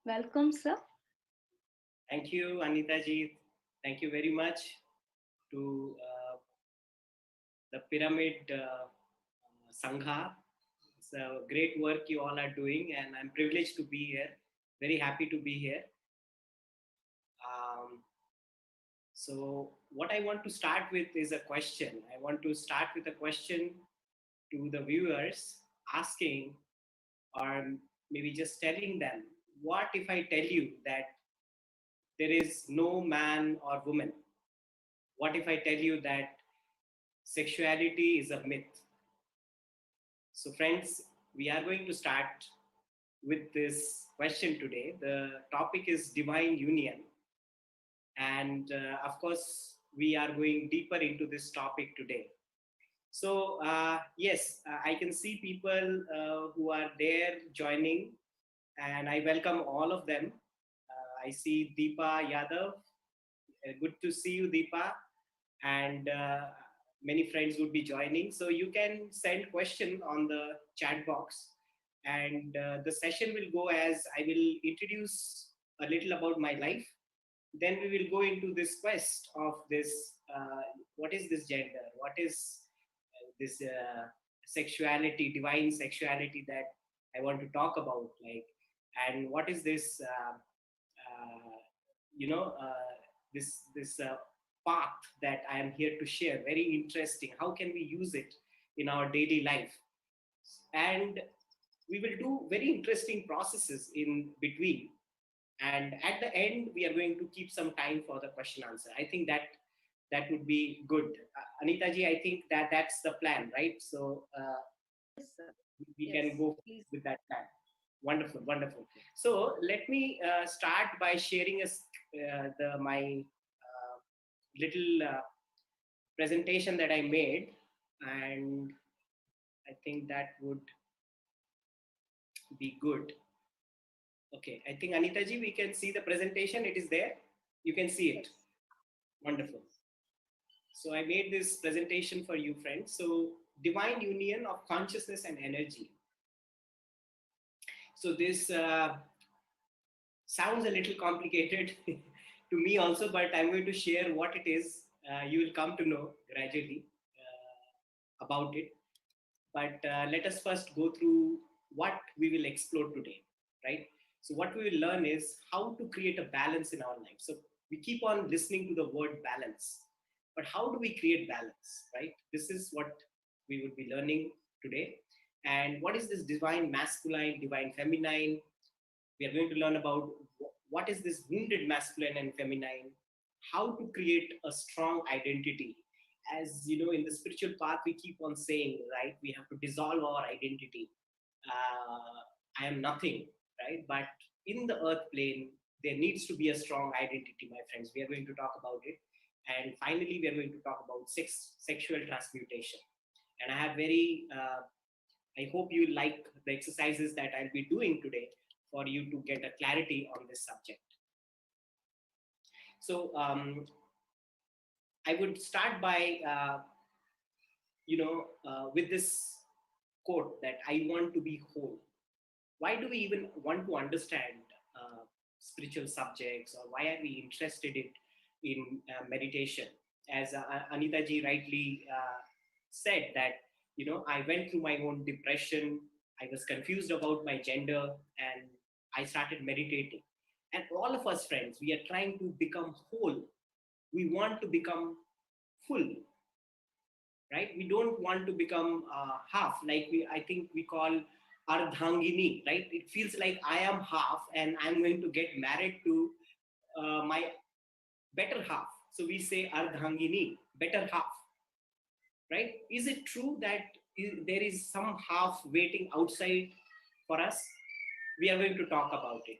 Welcome, sir. Thank you, Anita ji. Thank you very much to the Pyramid Sangha. It's a great work you all are doing, and I'm privileged to be here. Very happy to be here. Um, so, what I want to start with is a question. I want to start with a question to the viewers, asking or maybe just telling them, what if I tell you that there is no man or woman? What if I tell you that sexuality is a myth? So, friends, we are going to start with this question today. The topic is divine union. And of course, we are going deeper into this topic today. So, yes, I can see people who are there joining, and I welcome all of them. I see Deepa Yadav. Good to see you, Deepa. And many friends would be joining. So you can send question on the chat box, and the session will go as I will introduce a little about my life. Then we will go into this quest of this. What is this gender? What is this sexuality, divine sexuality that I want to talk about? Like, and what is this? Uh, you know, this path that I am here to share. Very interesting. How can we use it in our daily life? And we will do very interesting processes in between. And at the end, we are going to keep some time for the question answer. I think that would be good. Anita ji, I think that's the plan, right? So Yes, sir. we can Yes, go please. with that plan. Wonderful, wonderful. So let me start by sharing my little presentation that I made, and I think that would be good. Okay, I think Anita ji, we can see the presentation. It is there. You can see it. Yes. Wonderful. So I made this presentation for you, friends. So divine union of consciousness and energy. So this sounds a little complicated to me also, but I'm going to share what it is. You will come to know gradually about it. But let us first go through what we will explore today, right? So what we will learn is how to create a balance in our life. So we keep on listening to the word balance, but how do we create balance, right? This is what we would be learning today. And what is this divine masculine, divine feminine? We are going to learn about what is this wounded masculine and feminine, how to create a strong identity. As you know, in the spiritual path, we keep on saying, right, we have to dissolve our identity. I am nothing, right? But in the earth plane, there needs to be a strong identity, my friends. We are going to talk about it. And finally, we are going to talk about sexual transmutation. And I have I hope you like the exercises that I'll be doing today for you to get a clarity on this subject. So I would start by, with this quote that I want to be whole. Why do we even want to understand spiritual subjects, or why are we interested in meditation? As Anita ji rightly said that, I went through my own depression. I was confused about my gender, and I started meditating. And all of us, friends, we are trying to become whole. We want to become full, right? We don't want to become half, like I think we call ardhangini, right? It feels like I am half and I'm going to get married to my better half. So we say ardhangini, better half, right? Is it true that there is some half waiting outside for us? We are going to talk about it.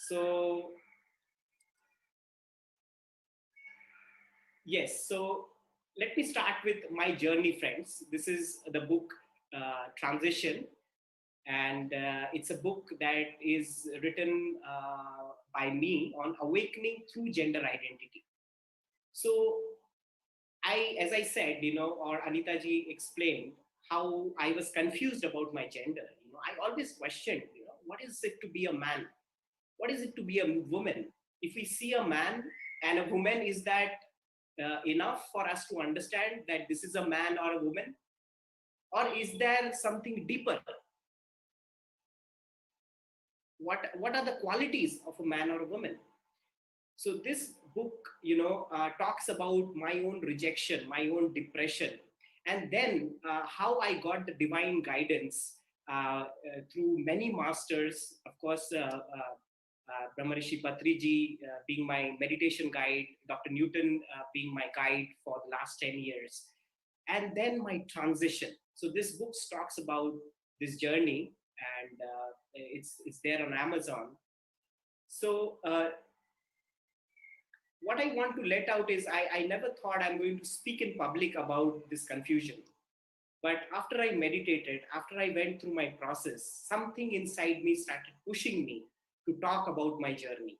So yes, so let me start with my journey, friends. This is the book Transition, and it's a book that is written by me on awakening through gender identity. So, as I said, or Anita ji explained how I was confused about my gender. I always questioned, what is it to be a man? what is it to be a woman? If we see a man and a woman, is that enough for us to understand that this is a man or a woman? Or is there something deeper? What are the qualities of a man or a woman? So this book, talks about my own rejection, my own depression, and then how I got the divine guidance through many masters. Of course, Brahmarishi Patriji being my meditation guide, Dr. Newton being my guide for the last 10 years, and then my transition. So this book talks about this journey, and it's there on Amazon. So what I want to let out is I never thought I'm going to speak in public about this confusion. But after I meditated, after I went through my process, something inside me started pushing me to talk about my journey.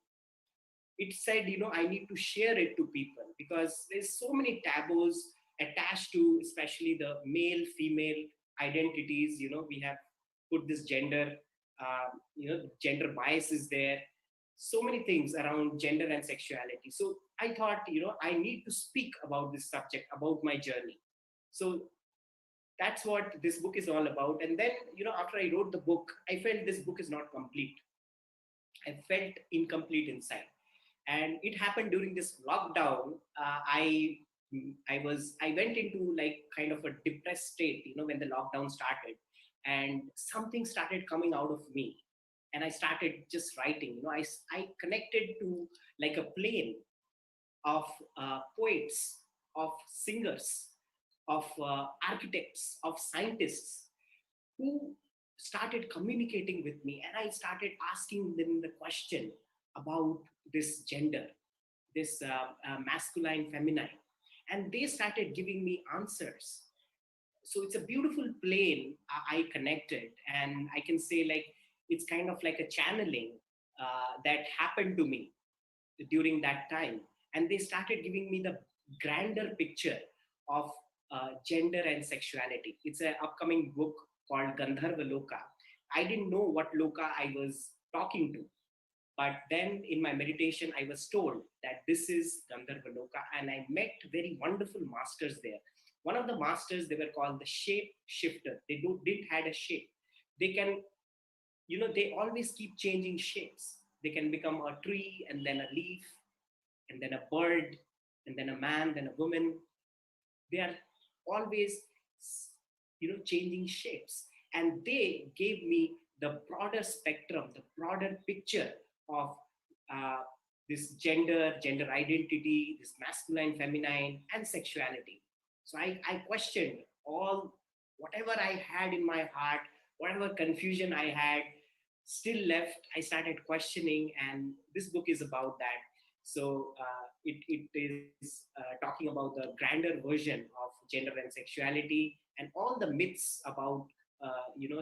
It said, I need to share it to people because there's so many taboos attached to, especially the male, female identities. We have put this gender, gender bias is there. So many things around gender and sexuality. So I thought, I need to speak about this subject, about my journey. So that's what this book is all about. And then, after I wrote the book, I felt this book is not complete. I felt incomplete inside. And it happened during this lockdown. I went into like kind of a depressed state, when the lockdown started, and something started coming out of me. And I started just writing. I connected to like a plane of poets, of singers, of architects, of scientists who started communicating with me. And I started asking them the question about this gender, this masculine, feminine. And they started giving me answers. So it's a beautiful plane I connected. And I can say like, it's kind of like a channeling that happened to me during that time. And they started giving me the grander picture of gender and sexuality. It's an upcoming book called Gandharva Loka. I didn't know what Loka I was talking to. But then in my meditation, I was told that this is Gandharva Loka. And I met very wonderful masters there. One of the masters, they were called the shape shifter. They didn't had a shape. They can, they always keep changing shapes. They can become a tree and then a leaf and then a bird and then a man, then a woman. They are always, changing shapes. And they gave me the broader spectrum, the broader picture of this gender identity, this masculine, feminine, and sexuality. So I questioned whatever I had in my heart, whatever confusion I had, still left. I started questioning, and this book is about that. So it is talking about the grander version of gender and sexuality, and all the myths about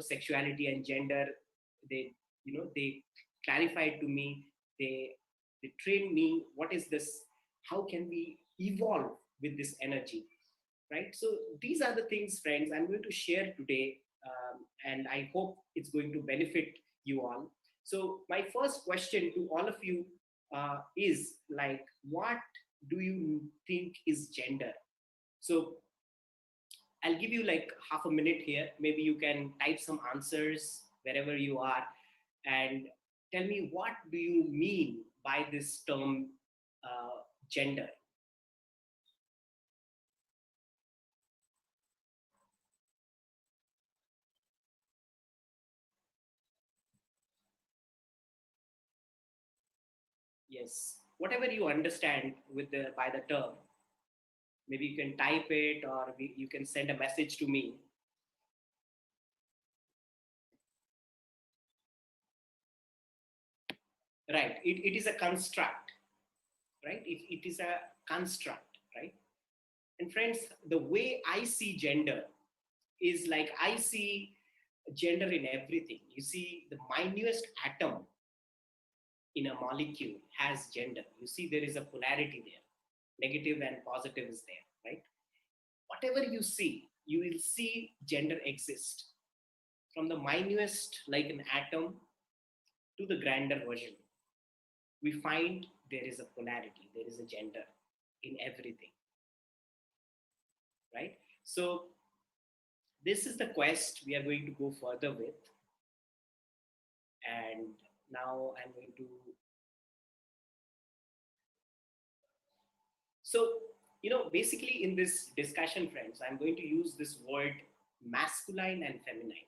sexuality and gender. They clarified to me. They trained me. What is this? How can we evolve with this energy? Right. So these are the things, friends, I'm going to share today, and I hope it's going to benefit you all. So my first question to all of you is like, what do you think is gender? So I'll give you like half a minute here. Maybe you can type some answers wherever you are and tell me, what do you mean by this term gender? Yes, whatever you understand by the term, maybe you can type it, or you can send a message to me. Right, it is a construct, right? It is a construct, right? And friends, the way I see gender is like, I see gender in everything. You see, the minutest atom in a molecule has gender. You see, there is a polarity there. Negative and positive is there, right? Whatever you see, you will see gender exist. From the minutest, like an atom, to the grander version. we find there is a polarity, there is a gender in everything, right? So this is the quest we are going to go further with. And now I'm going to, so, basically in this discussion, friends, I'm going to use this word masculine and feminine.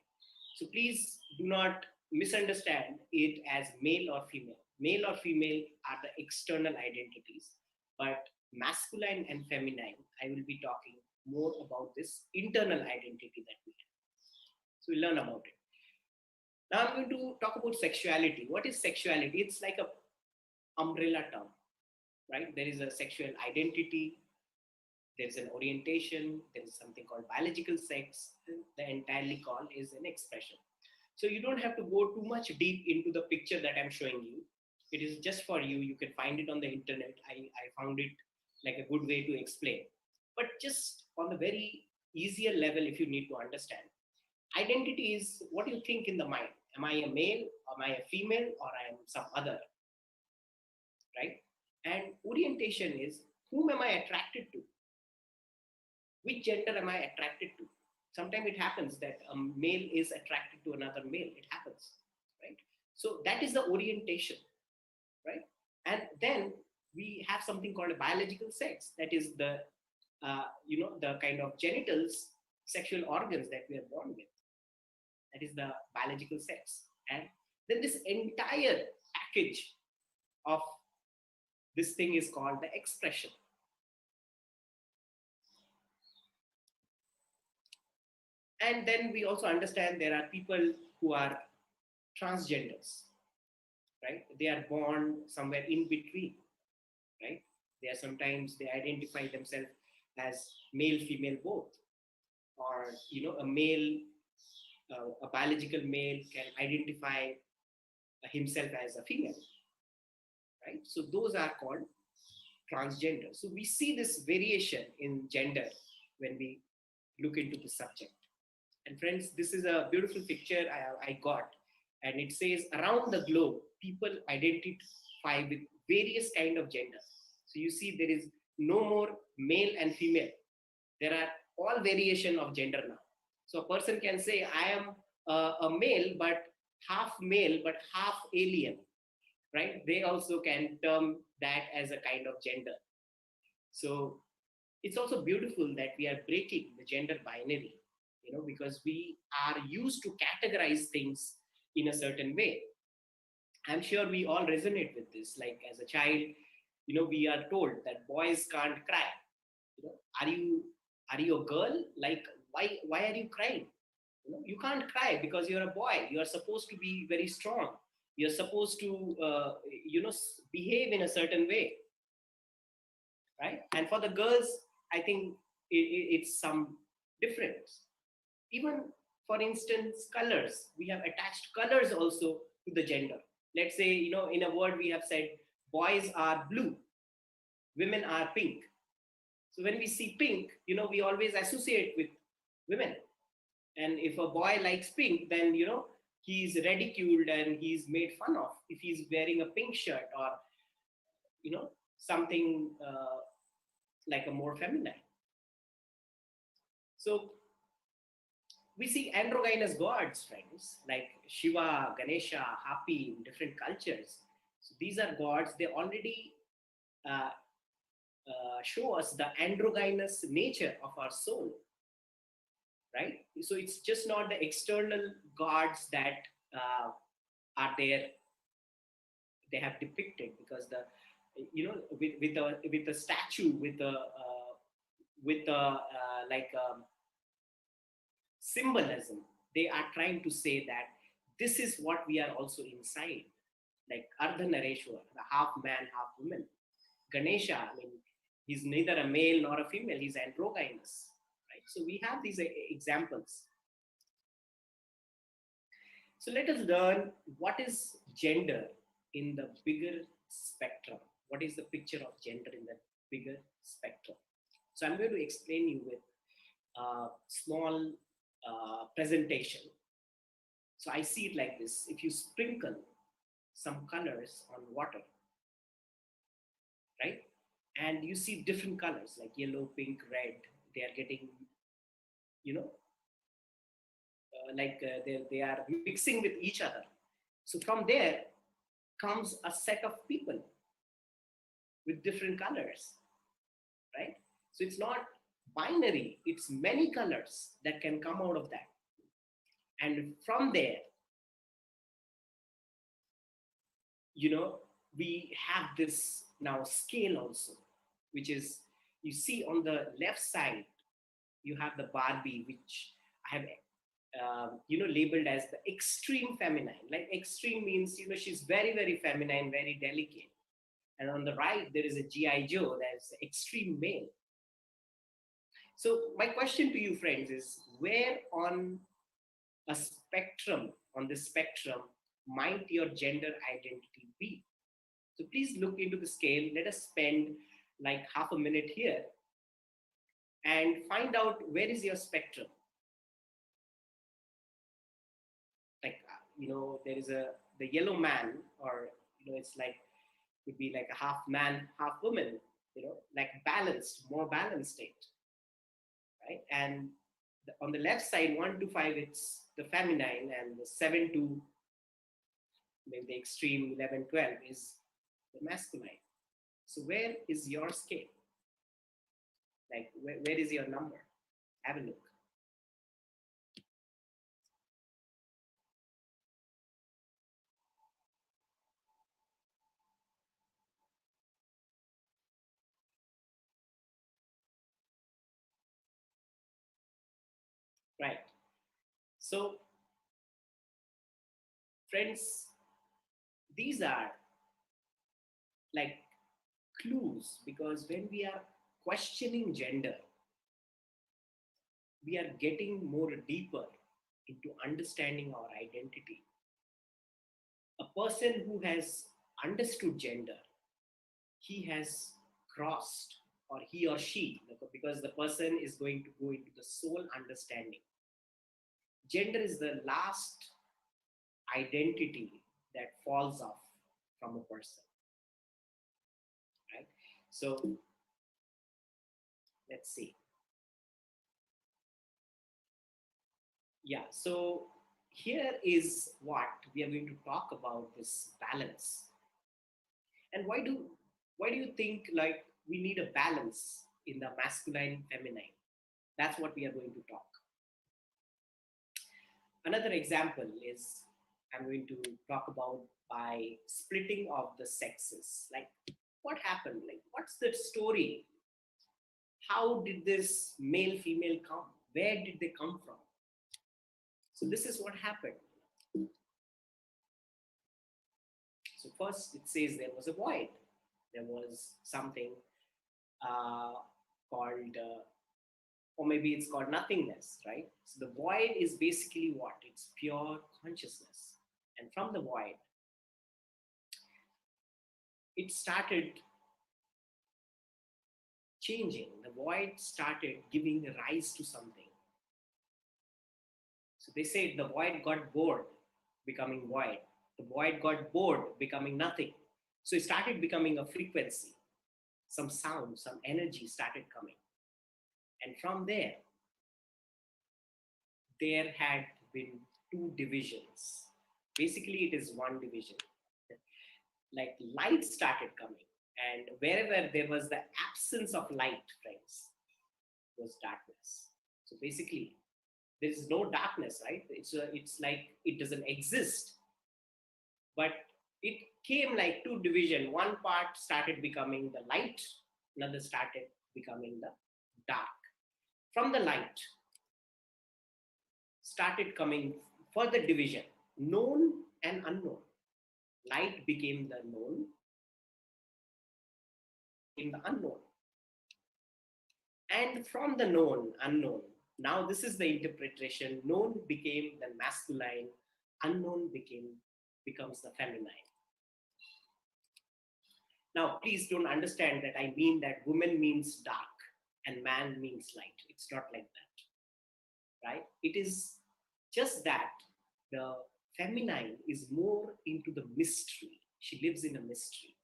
So please do not misunderstand it as male or female. Male or female are the external identities, but masculine and feminine, I will be talking more about this internal identity that we have. So we'll learn about it. Now I'm going to talk about sexuality. What is sexuality? It's like a umbrella term, right? There is a sexual identity, there is an orientation, there is something called biological sex, and the entirely called is an expression. So you don't have to go too much deep into the picture that I'm showing you. It is just for you. You can find it on the internet. I found it like a good way to explain. But just on a very easier level, if you need to understand, identity is what you think in the mind. Am I a male? Am I a female? Or I am some other, right? And orientation is whom am I attracted to? Which gender am I attracted to? Sometimes it happens that a male is attracted to another male. It happens, right? So that is the orientation, right? And then we have something called a biological sex. That is the, the kind of genitals, sexual organs that we are born with. That is the biological sex. And then this entire package of this thing is called the expression. And then we also understand there are people who are transgenders, right? They are born somewhere in between, right? They are sometimes, they identify themselves as male, female, both. Or, a male, a biological male can identify himself as a female, right? So those are called transgender. So we see this variation in gender when we look into the subject. And friends, this is a beautiful picture I got, and it says around the globe, people identify with various kind of gender. So you see there is no more male and female. There are all variation of gender now. So a person can say, I am a male, but half alien, right? They also can term that as a kind of gender. So it's also beautiful that we are breaking the gender binary, because we are used to categorize things in a certain way. I'm sure we all resonate with this. Like as a child, we are told that boys can't cry. Are you a girl? Like, why are you crying? You can't cry because you're a boy. You are supposed to be very strong. You're supposed to, behave in a certain way, right? And for the girls, I think it's some difference. Even, for instance, colors. We have attached colors also to the gender. Let's say, in a word we have said, boys are blue, women are pink. So when we see pink, we always associate with women. And if a boy likes pink, then, he's ridiculed and he's made fun of if he's wearing a pink shirt or, something like a more feminine. So we see androgynous gods, friends, like Shiva, Ganesha, Hapi in different cultures. So these are gods, they already show us the androgynous nature of our soul, right? So it's just not the external gods that are there, they have depicted, because the, with the statue, with the symbolism, they are trying to say that this is what we are also inside, like Ardhanareshwar, the half man, half woman. Ganesha, I mean, he's neither a male nor a female, he's androgynous, right? So we have these examples. So let us learn what is gender in the bigger spectrum. What is the picture of gender in the bigger spectrum? So I'm going to explain you with a small presentation. So I see it like this. If you sprinkle some colors on water, right? And you see different colors like yellow, pink, red. They are getting, you know, they are mixing with each other. So from there comes a set of people with different colors, right? So it's not binary, it's many colors that can come out of that. And from there, you know, we have this now scale also, which is, you see on the left side, you have the Barbie, which I have labeled as the extreme feminine. Like extreme means, she's very, very feminine, very delicate. And on the right, there is a GI Joe, that's extreme male. So my question to you, friends, is where on a spectrum, on this spectrum, might your gender identity be? So please look into the scale. Let us spend like half a minute here and find out where is your spectrum. Like, there is the yellow man, or, it's like, would be like a half man, half woman, like balanced, more balanced state, right? And on the left side, 1 to 5, it's the feminine, and the 7 to maybe the extreme 11, 12 is the masculine. So where is your scale? Like, where is your number? Have a look. Right. So, friends, these are like clues, because when we are questioning gender, we are getting more deeper into understanding our identity. A person who has understood gender, he has crossed, or he or she, because the person is going to go into the soul understanding. Gender is the last identity that falls off from a person, right? So let's see. Yeah, so here is what we are going to talk about, this balance. And why do you think like we need a balance in the masculine feminine? That's what we are going to talk. Another example is, I'm going to talk about by splitting of the sexes. Like, what happened? Like, what's the story? How did this male female come? Where did they come from? So this is what happened. So first it says there was a void. There was something called, or maybe it's called nothingness, right? So the void is basically what? It's pure consciousness. And from the void, it started changing. The void started giving rise to something. So they say the void got bored becoming void. The void got bored becoming nothing. So it started becoming a frequency. Some sound, some energy started coming. And from there had been 2 divisions. Basically, it is 1 division. Like light started coming, and wherever there was the absence of light, friends, was darkness. So basically, there is no darkness, right? It's like it doesn't exist. But it came like 2 division. One part started becoming the light, another started becoming the dark. From the light started coming further division, known and unknown. Light became the known, in the unknown. And from the known, unknown. Now this is the interpretation. Known became the masculine, unknown becomes the feminine. Now, please don't understand that I mean that woman means dark and man means light. It's not like that, right? It is just that the feminine is more into the mystery. She lives in a mystery.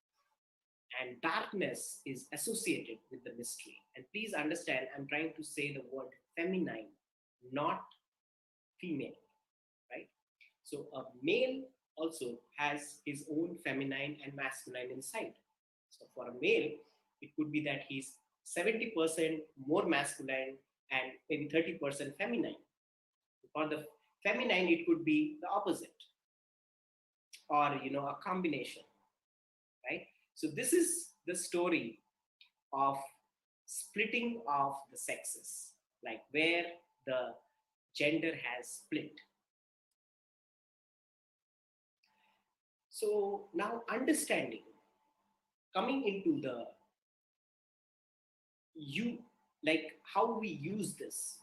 and darkness is associated with the mystery. And please understand, I'm trying to say the word feminine, not female, right? So a male also has his own feminine and masculine inside. So for a male, it could be that he's 70% more masculine and maybe 30% feminine. For the feminine, it could be the opposite, or a combination, right? So this is the story of splitting of the sexes, like where the gender has split. So now understanding, coming into the you, like how we use this.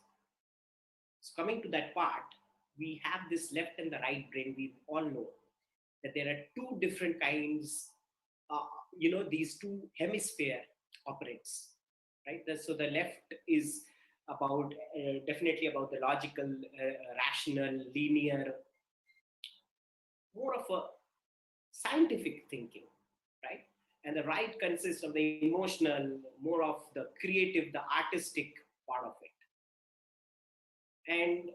So coming to that part, we have this left and the right brain. We all know that there are two different kinds. These two hemisphere operates, right? So the left is about definitely about the logical, rational, linear, more of a scientific thinking, right? And the right consists of the emotional, more of the creative, the artistic part of it. And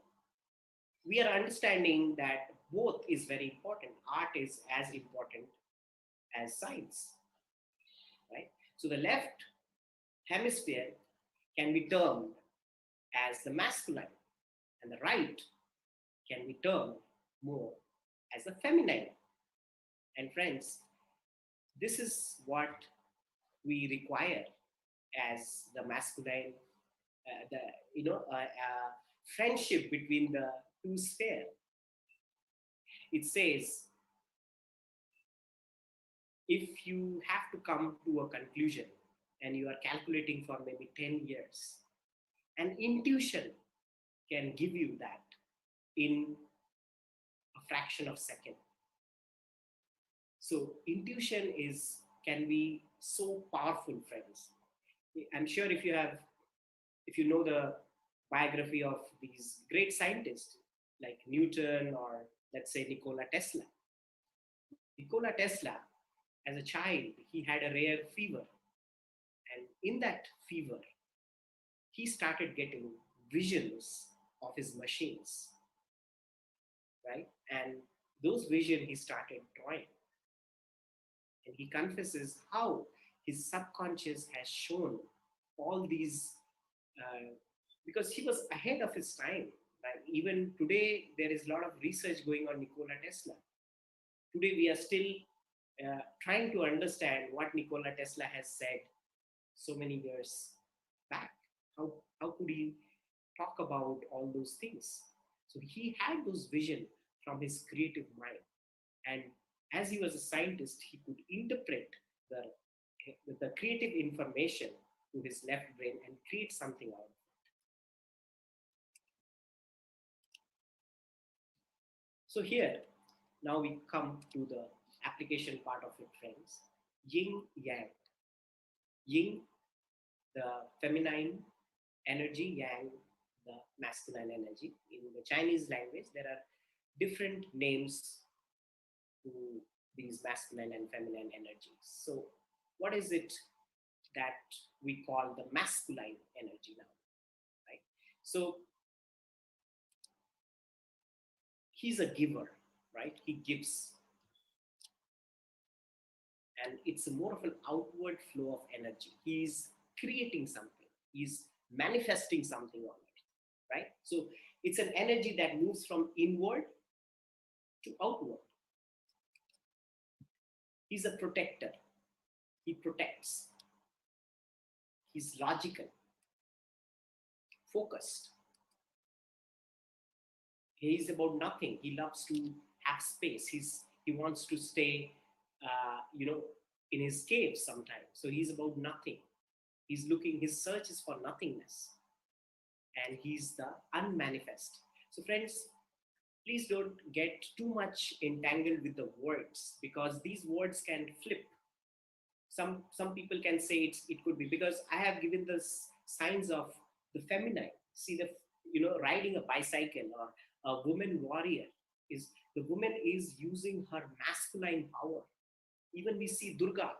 we are understanding that both is very important. Art is as important as science, right? So the left hemisphere can be termed as the masculine, and the right can be termed more as the feminine. And friends, this is what we require as the masculine, the friendship between the two sphere. It says, if you have to come to a conclusion and you are calculating for maybe 10 years, and intuition can give you that in a fraction of a second. So intuition can be so powerful, friends. I'm sure if you know the biography of these great scientists like Newton, or let's say Nikola Tesla. Nikola Tesla, as a child, he had a rare fever. And in that fever, he started getting visions of his machines, right? And those visions he started drawing. And he confesses how his subconscious has shown all these, because he was ahead of his time. Right? Even today, there is a lot of research going on Nikola Tesla. Today, we are still trying to understand what Nikola Tesla has said so many years back. How could he talk about all those things? So he had those visions from his creative mind. And as he was a scientist, he could interpret the creative information to his left brain and create something out of it. So here, now we come to the application part of it, friends. Yin Yang. Yin, the feminine energy, Yang, the masculine energy. In the Chinese language, there are different names to these masculine and feminine energies. So what is it that we call the masculine energy now, right? So he's a giver, right? He gives. And it's more of an outward flow of energy. He's creating something. He's manifesting something on it, right? So it's an energy that moves from inward to outward. He's a protector. He protects. He's logical, focused. He's about nothing. He loves to have space. He wants to stay, in his cave sometimes. So he's about nothing. His search is for nothingness. And he's the unmanifest. So friends, please don't get too much entangled with the words, because these words can flip. Some people can say it could be, because I have given the signs of the feminine. See, riding a bicycle, or a woman warrior, is the woman is using her masculine power. Even we see Durga,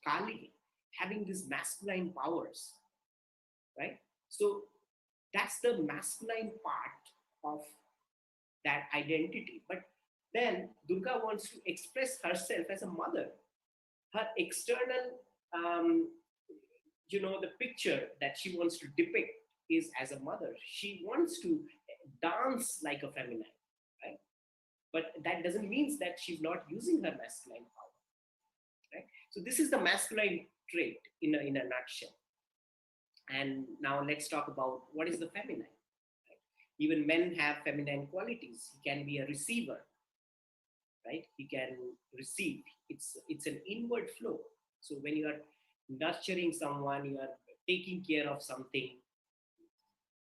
Kali, having these masculine powers, right? So that's the masculine part of that identity. But then Durga wants to express herself as a mother. Her external, the picture that she wants to depict is as a mother. She wants to dance like a feminine, right? But that doesn't mean that she's not using her masculine power, right? So this is the masculine trait in a nutshell. And now let's talk about what is the feminine. Right? Even men have feminine qualities. He can be a receiver, right? He can receive. It's an inward flow. So when you are nurturing someone, you are taking care of something.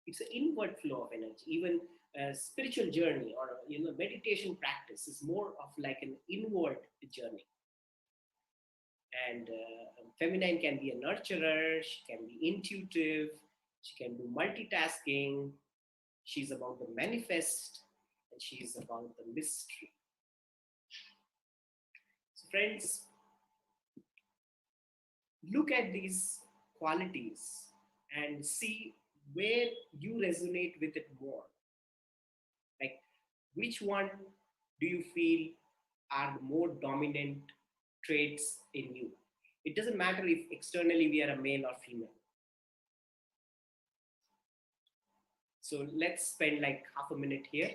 It's an inward flow of energy. Even a spiritual journey or meditation practice is more of like an inward journey. And feminine can be a nurturer. She can be intuitive. She can do multitasking. She's about the manifest, and she's about the mystery. So friends, look at these qualities and see where you resonate with it more. Like, which one do you feel are the more dominant traits in you? It doesn't matter if externally we are a male or female. So let's spend like half a minute here.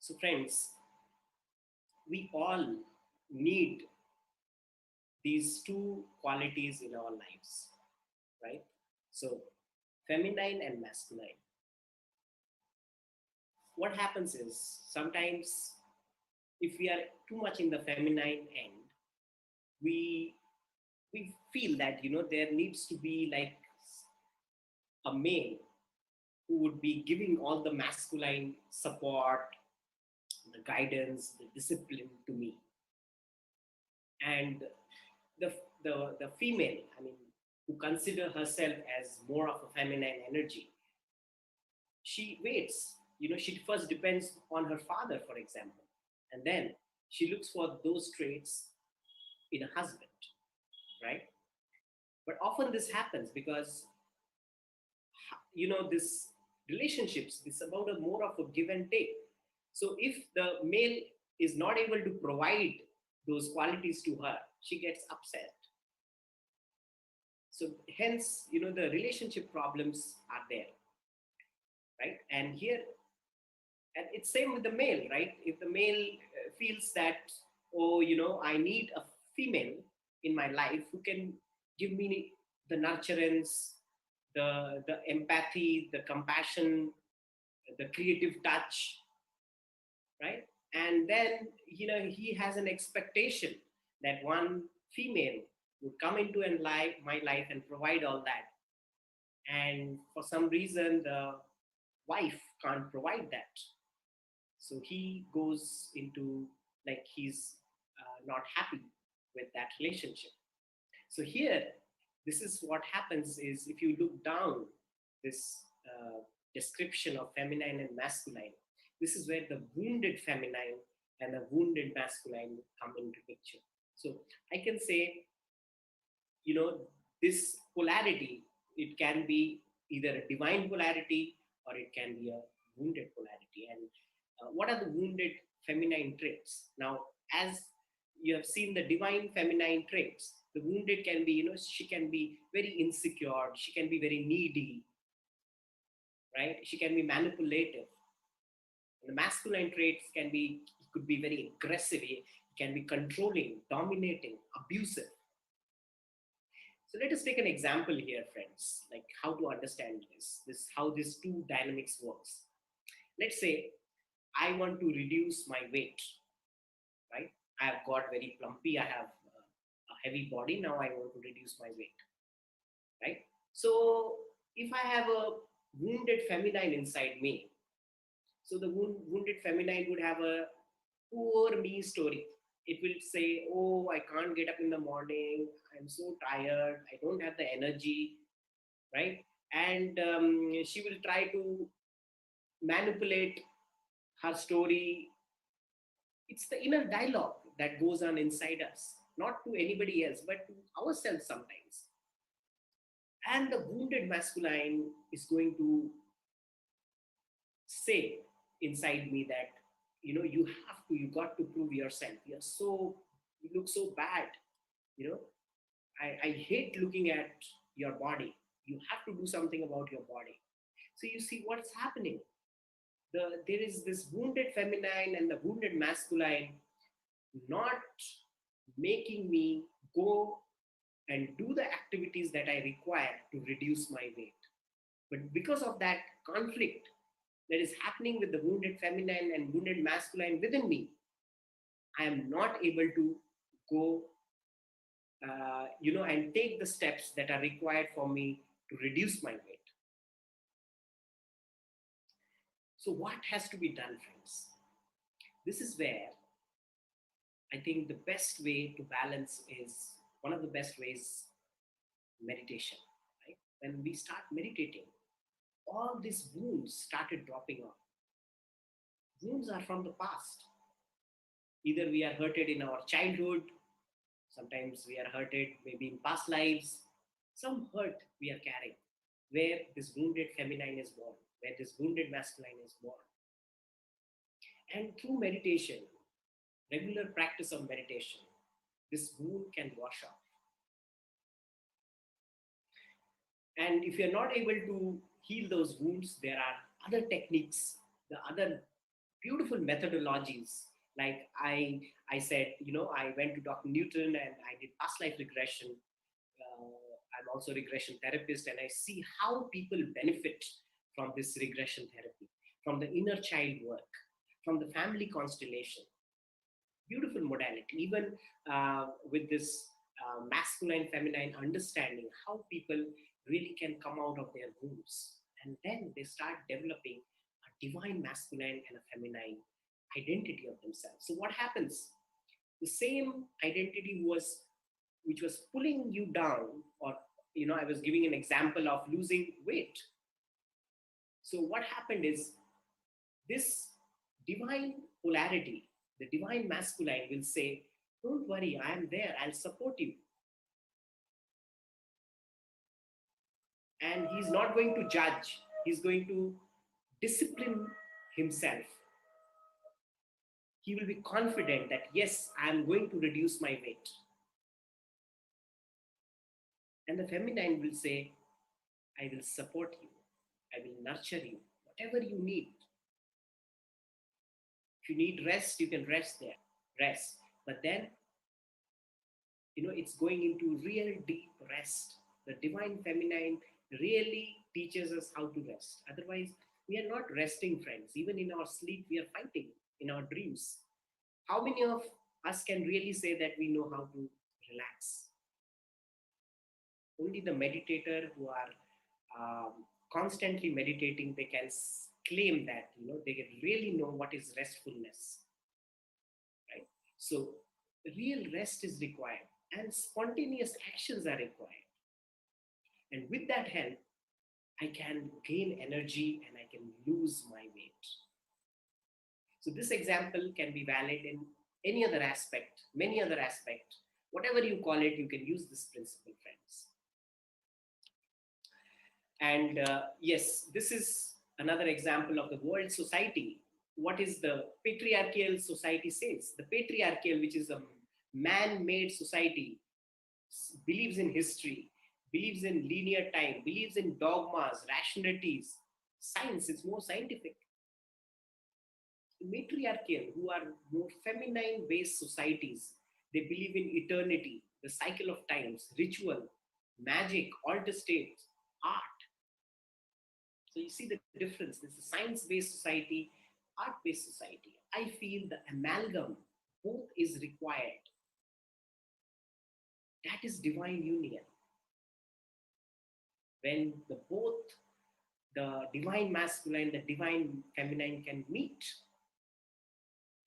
So friends, we all need these two qualities in our lives, right? So feminine and masculine. What happens is sometimes if we are too much in the feminine end, we we feel that there needs to be like a male who would be giving all the masculine support, the guidance, the discipline to me. And the female, I mean, who consider herself as more of a feminine energy, she waits. She first depends on her father, for example, and then she looks for those traits in a husband, right? But often this happens because this relationships is about a more of a give and take. So if the male is not able to provide those qualities to her, she gets upset. So hence the relationship problems are there, right? And here, and it's same with the male, right? If the male feels that, oh, I need a female in my life who can give me the nurturance, the empathy, the compassion, the creative touch, right? And then he has an expectation that one female would come into my life and provide all that, and for some reason the wife can't provide that, so he goes into like he's not happy with that relationship. So here, this is what happens is if you look down this description of feminine and masculine, this is where the wounded feminine and the wounded masculine come into picture. So I can say, this polarity, it can be either a divine polarity or it can be a wounded polarity. And what are the wounded feminine traits? Now, as you have seen the divine feminine traits, the wounded can be, she can be very insecure, she can be very needy, right? She can be manipulative. And the masculine traits could be very aggressive, it can be controlling, dominating, abusive. So let us take an example here, friends, like how to understand this how these two dynamics works. let's say I want to reduce my weight, right? I have got very plumpy, I have a heavy body, now I want to reduce my weight, right? So if I have a wounded feminine inside me, so the wounded feminine would have a poor me story. It will say, oh, I can't get up in the morning, I'm so tired, I don't have the energy, right? And she will try to manipulate her story. It's the inner dialogue that goes on inside us, not to anybody else, but to ourselves sometimes. And the wounded masculine is going to say inside me that, you have to, you got to prove yourself. You look so bad, you know, I hate looking at your body. You have to do something about your body. So you see what's happening. There is this wounded feminine and the wounded masculine not making me go and do the activities that I require to reduce my weight. But because of that conflict that is happening with the wounded feminine and wounded masculine within me, I am not able to go, and take the steps that are required for me to reduce my weight. So, what has to be done, friends? This is where I think the best way to balance is one of the best ways meditation. Right? When we start meditating, all these wounds started dropping off. Wounds are from the past. Either we are hurted in our childhood, sometimes we are hurted maybe in past lives, some hurt we are carrying, where this wounded feminine is born, where this wounded masculine is born. And through meditation, regular practice of meditation, this wound can wash off. And if you're not able to heal those wounds, there are other techniques, the other beautiful methodologies. Like I said, I went to Dr. Newton and I did past life regression. I'm also a regression therapist, and I see how people benefit from this regression therapy, from the inner child work, from the family constellation. Beautiful modality, even with this masculine, feminine understanding, how people really can come out of their wounds. And then they start developing a divine masculine and a feminine identity of themselves. So what happens? The same identity which was pulling you down, or I was giving an example of losing weight. So what happened is, this divine polarity, the divine masculine will say, don't worry, I am there, I'll support you. And he's not going to judge, he's going to discipline himself. He will be confident that, yes, I am going to reduce my weight. And the feminine will say, I will support you, I will nurture you, whatever you need. If you need rest, you can rest there, rest. But then, it's going into real deep rest. The divine feminine really teaches us how to rest. Otherwise, we are not resting, friends. Even in our sleep, we are fighting in our dreams. How many of us can really say that we know how to relax? Only the meditator who are constantly meditating, they can claim that, they can really know what is restfulness, right? So real rest is required and spontaneous actions are required. And with that help, I can gain energy and I can lose my weight. So this example can be valid in any other aspect, many other aspect, whatever you call it, you can use this principle, friends. And yes, this is another example of the world society. What is the patriarchal society says? The patriarchal, which is a man-made society, believes in history, believes in linear time, believes in dogmas, rationalities. Science is more scientific. Matriarchal, who are more feminine-based societies, they believe in eternity, the cycle of times, ritual, magic, altar states, art. So you see the difference. This is a science-based society, art-based society. I feel the amalgam, both is required. That is divine union. When both the divine masculine, the divine feminine can meet,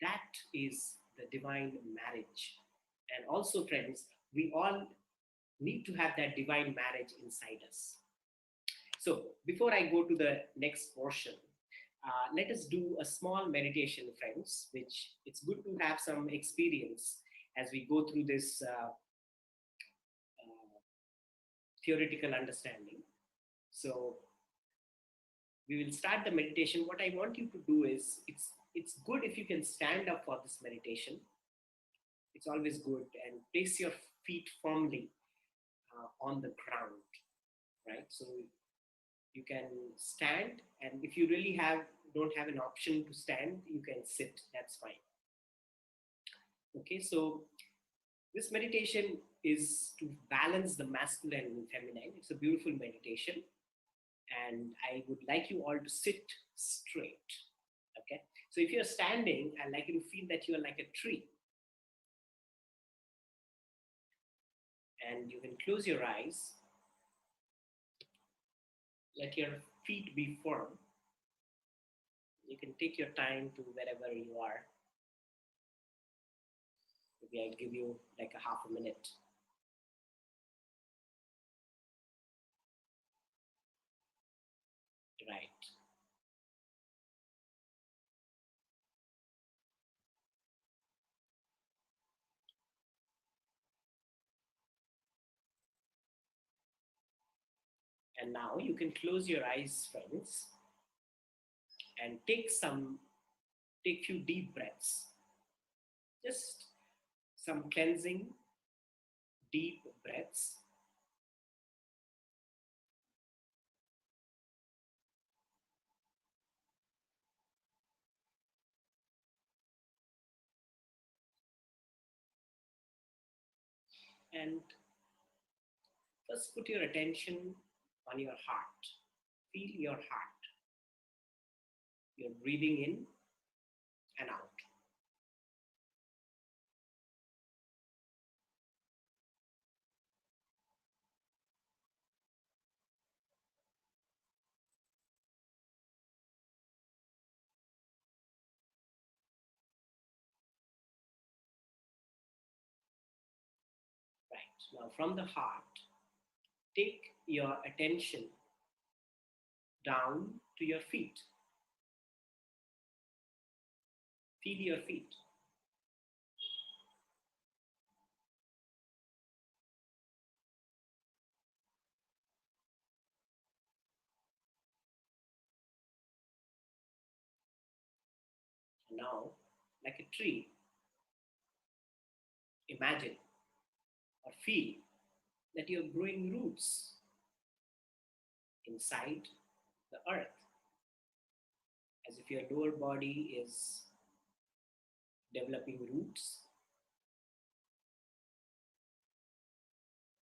that is the divine marriage. And also, friends, we all need to have that divine marriage inside us. So, before I go to the next portion, let us do a small meditation, friends, which it's good to have some experience as we go through this theoretical understanding. So, we will start the meditation. What I want you to do is, it's good if you can stand up for this meditation. It's always good, and place your feet firmly on the ground, right? So you can stand, and if you really don't have an option to stand, you can sit. That's fine. Okay, so this meditation is to balance the masculine and feminine. It's a beautiful meditation, and I would like you all to sit straight. Okay, so if you're standing, I'd like you to feel that you're like a tree, and you can close your eyes. Let your feet be firm. You can take your time to wherever you are. Maybe I'll give you like a half a minute. Right. And now you can close your eyes, friends, and take few deep breaths. Just some cleansing, deep breaths. And first put your attention on your heart. Feel your heart. You're breathing in and out. Right. Now from the heart, take your attention down to your feet. Feel your feet. And now, like a tree, imagine or feel that you're growing roots inside the earth, as if your lower body is developing roots,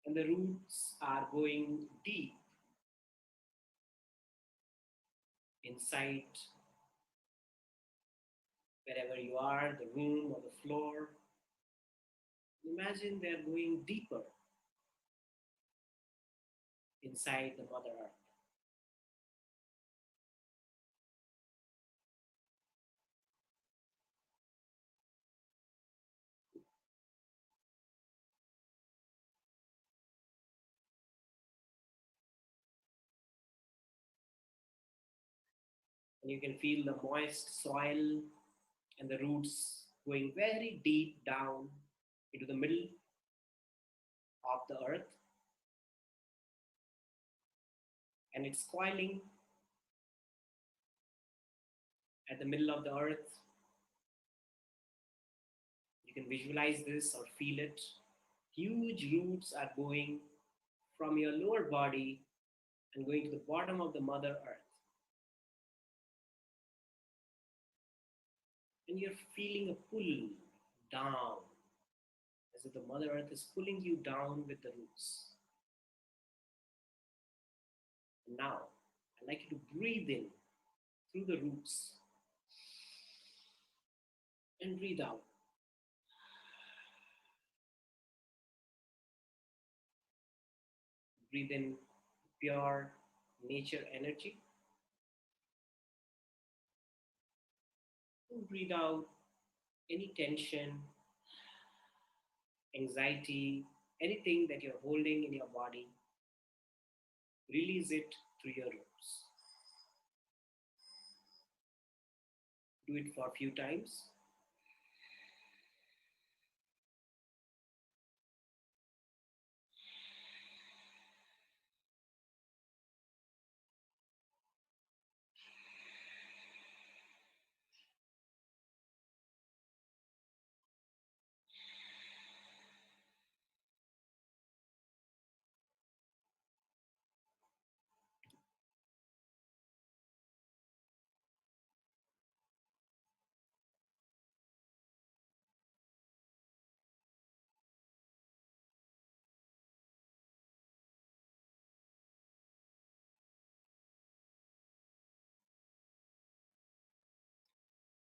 and the roots are going deep inside wherever you are, the room or the floor. Imagine they're going deeper inside the Mother Earth. And you can feel the moist soil and the roots going very deep down into the middle of the earth. And it's coiling at the middle of the earth. You can visualize this or feel it. Huge roots are going from your lower body and going to the bottom of the Mother Earth. And you're feeling a pull down, as if the Mother Earth is pulling you down with the roots. Now, I'd like you to breathe in through the roots and breathe out. Breathe in pure nature energy and breathe out any tension, anxiety, anything that you're holding in your body. Release it through your roots. Do it for a few times.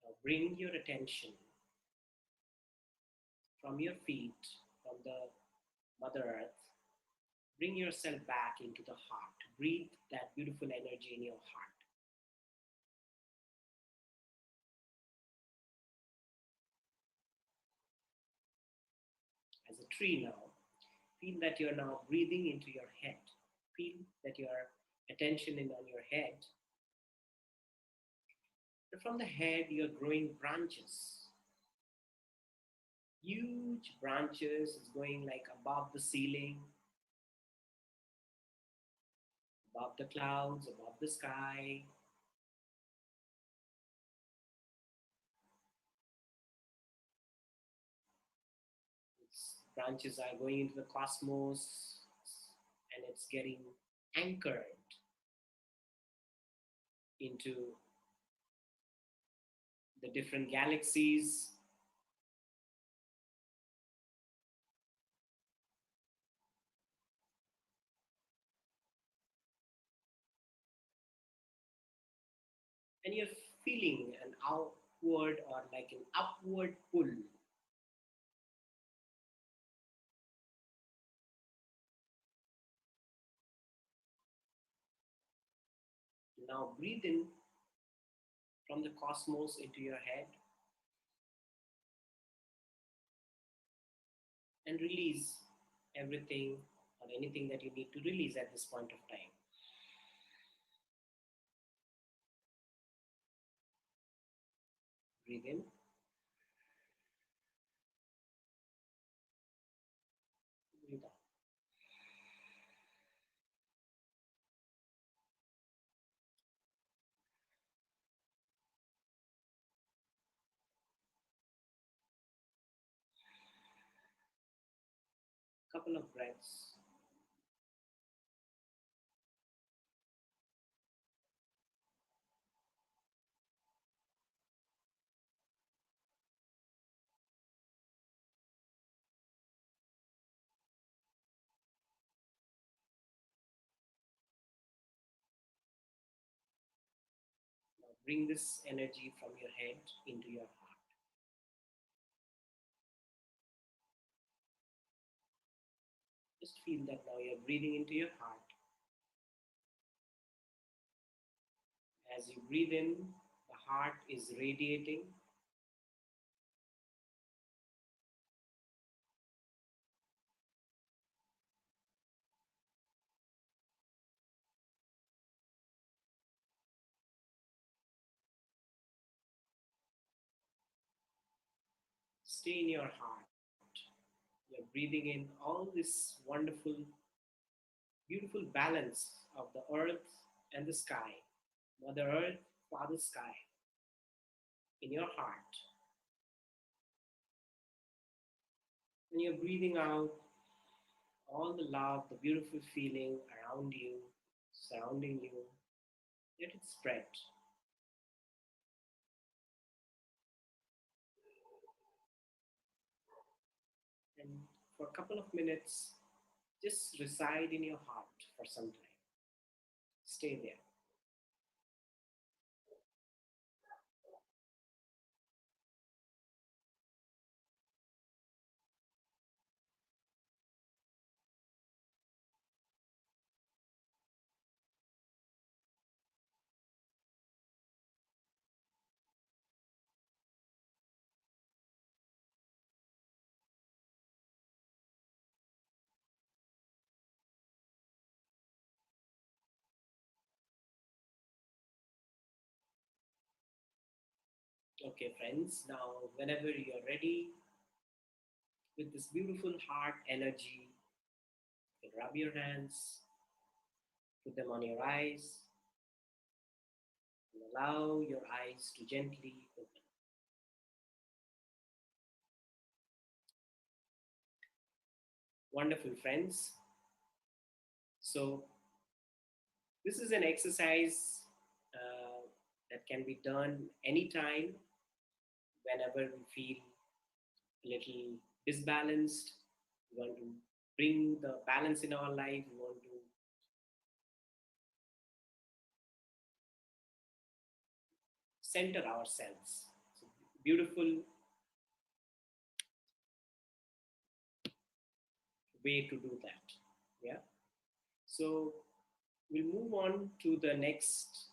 Now bring your attention from your feet, from the Mother Earth. Bring yourself back into the heart. Breathe that beautiful energy in your heart. As a tree now, feel that you're now breathing into your head. Feel that your attention is on your head. And from the head, you're growing branches. Huge branches is going like above the ceiling, above the clouds, above the sky. Its branches are going into the cosmos and it's getting anchored into the different galaxies. And you're feeling an outward or like an upward pull. Now breathe in from the cosmos into your head and release everything or anything that you need to release at this point of time. Breathe in, breathe out. Couple of breaths. Now bring this energy from your head into your heart. Just feel that now you're breathing into your heart. As you breathe in, the heart is radiating. Stay in your heart. You're breathing in all this wonderful, beautiful balance of the earth and the sky. Mother Earth, Father Sky, in your heart. And you're breathing out all the love, the beautiful feeling around you, surrounding you. Let it spread. And for a couple of minutes, just reside in your heart for some time. Stay there. Okay, friends, now whenever you're ready with this beautiful heart energy, you can rub your hands, put them on your eyes, and allow your eyes to gently open. Wonderful, friends. So, this is an exercise that can be done anytime whenever we feel a little disbalanced. We want to bring the balance in our life. We want to center ourselves. So beautiful way to do that. Yeah. So we'll move on to the next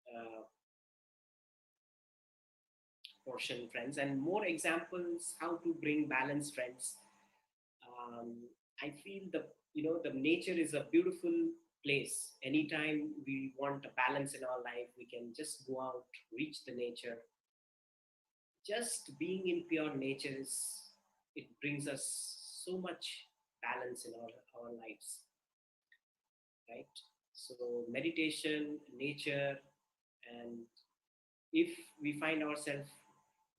uh, portion, friends, and more examples how to bring balance, friends. Um, I feel the nature is a beautiful place. Anytime we want a balance in our life, we can just go out, reach the nature. Just being in pure nature it brings us so much balance in our lives, right? So meditation, nature, and if we find ourselves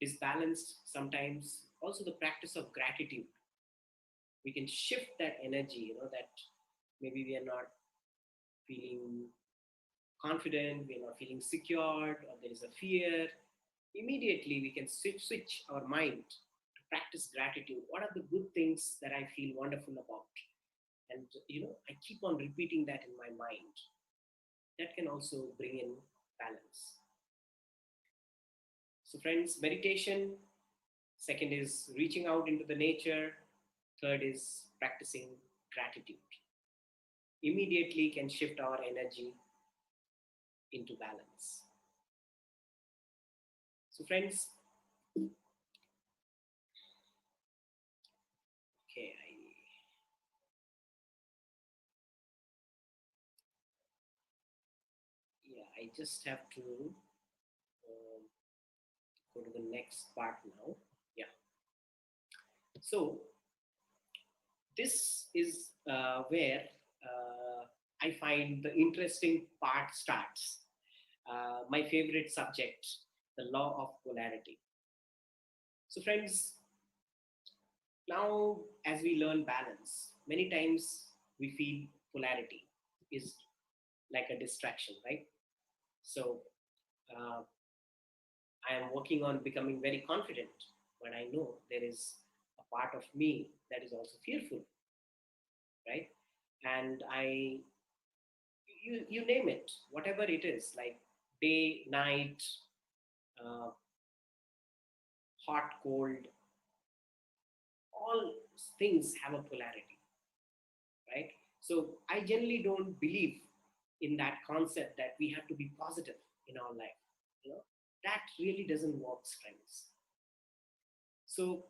disbalanced sometimes, also the practice of gratitude, we can shift that energy, that maybe we are not feeling confident, we are not feeling secured, or there is a fear. Immediately we can switch our mind to practice gratitude. What are the good things that I feel wonderful about? And I keep on repeating that in my mind. That can also bring in balance. So friends, meditation. Second is reaching out into the nature. Third is practicing gratitude. Immediately can shift our energy into balance. So friends, okay, I just have to um, go to the next part now. Yeah. So this is where I find the interesting part starts. My favorite subject, the law of polarity. So, friends, now as we learn balance, many times we feel polarity is like a distraction, right? So, uh, I am working on becoming very confident, but I know there is a part of me that is also fearful, right? And you name it, whatever it is, like day, night, uh, hot, cold, all things have a polarity, right? So I generally don't believe in that concept that we have to be positive in our life. You know, that really doesn't work, friends. So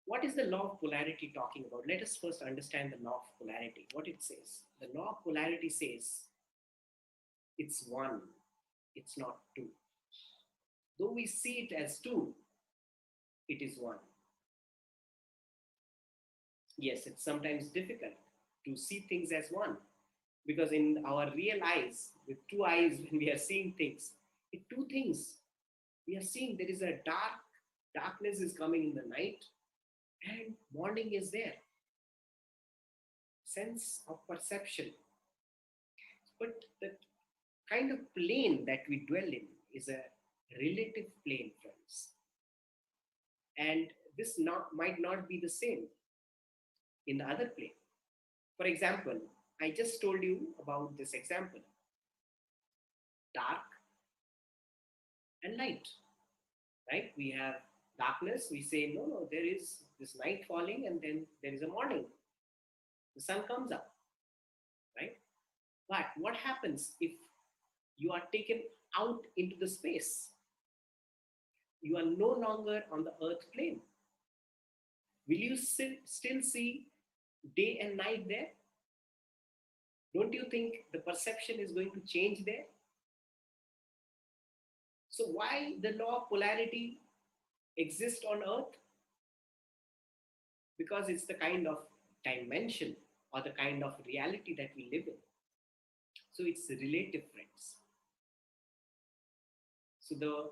what is the law of polarity talking about? Let us first understand the law of polarity. What it says. The law of polarity says it's one, it's not two. Though we see it as two, it is one. Yes, it's sometimes difficult to see things as one because in our real eyes, with two eyes, when we are seeing things, it two things. We are seeing there is a darkness is coming in the night, and morning is there. Sense of perception. But the kind of plane that we dwell in is a relative plane, friends. And this might not be the same in the other plane. For example, I just told you about this example, dark and light, right? We have darkness, we say, no, no, there is this night falling and then there is a morning. The sun comes up, right? But what happens if you are taken out into the space? You are no longer on the earth plane. Will you still see day and night there? Don't you think the perception is going to change there? So why the law of polarity? exist on earth? Because it's the kind of dimension or the kind of reality that we live in. So it's relative, friends. So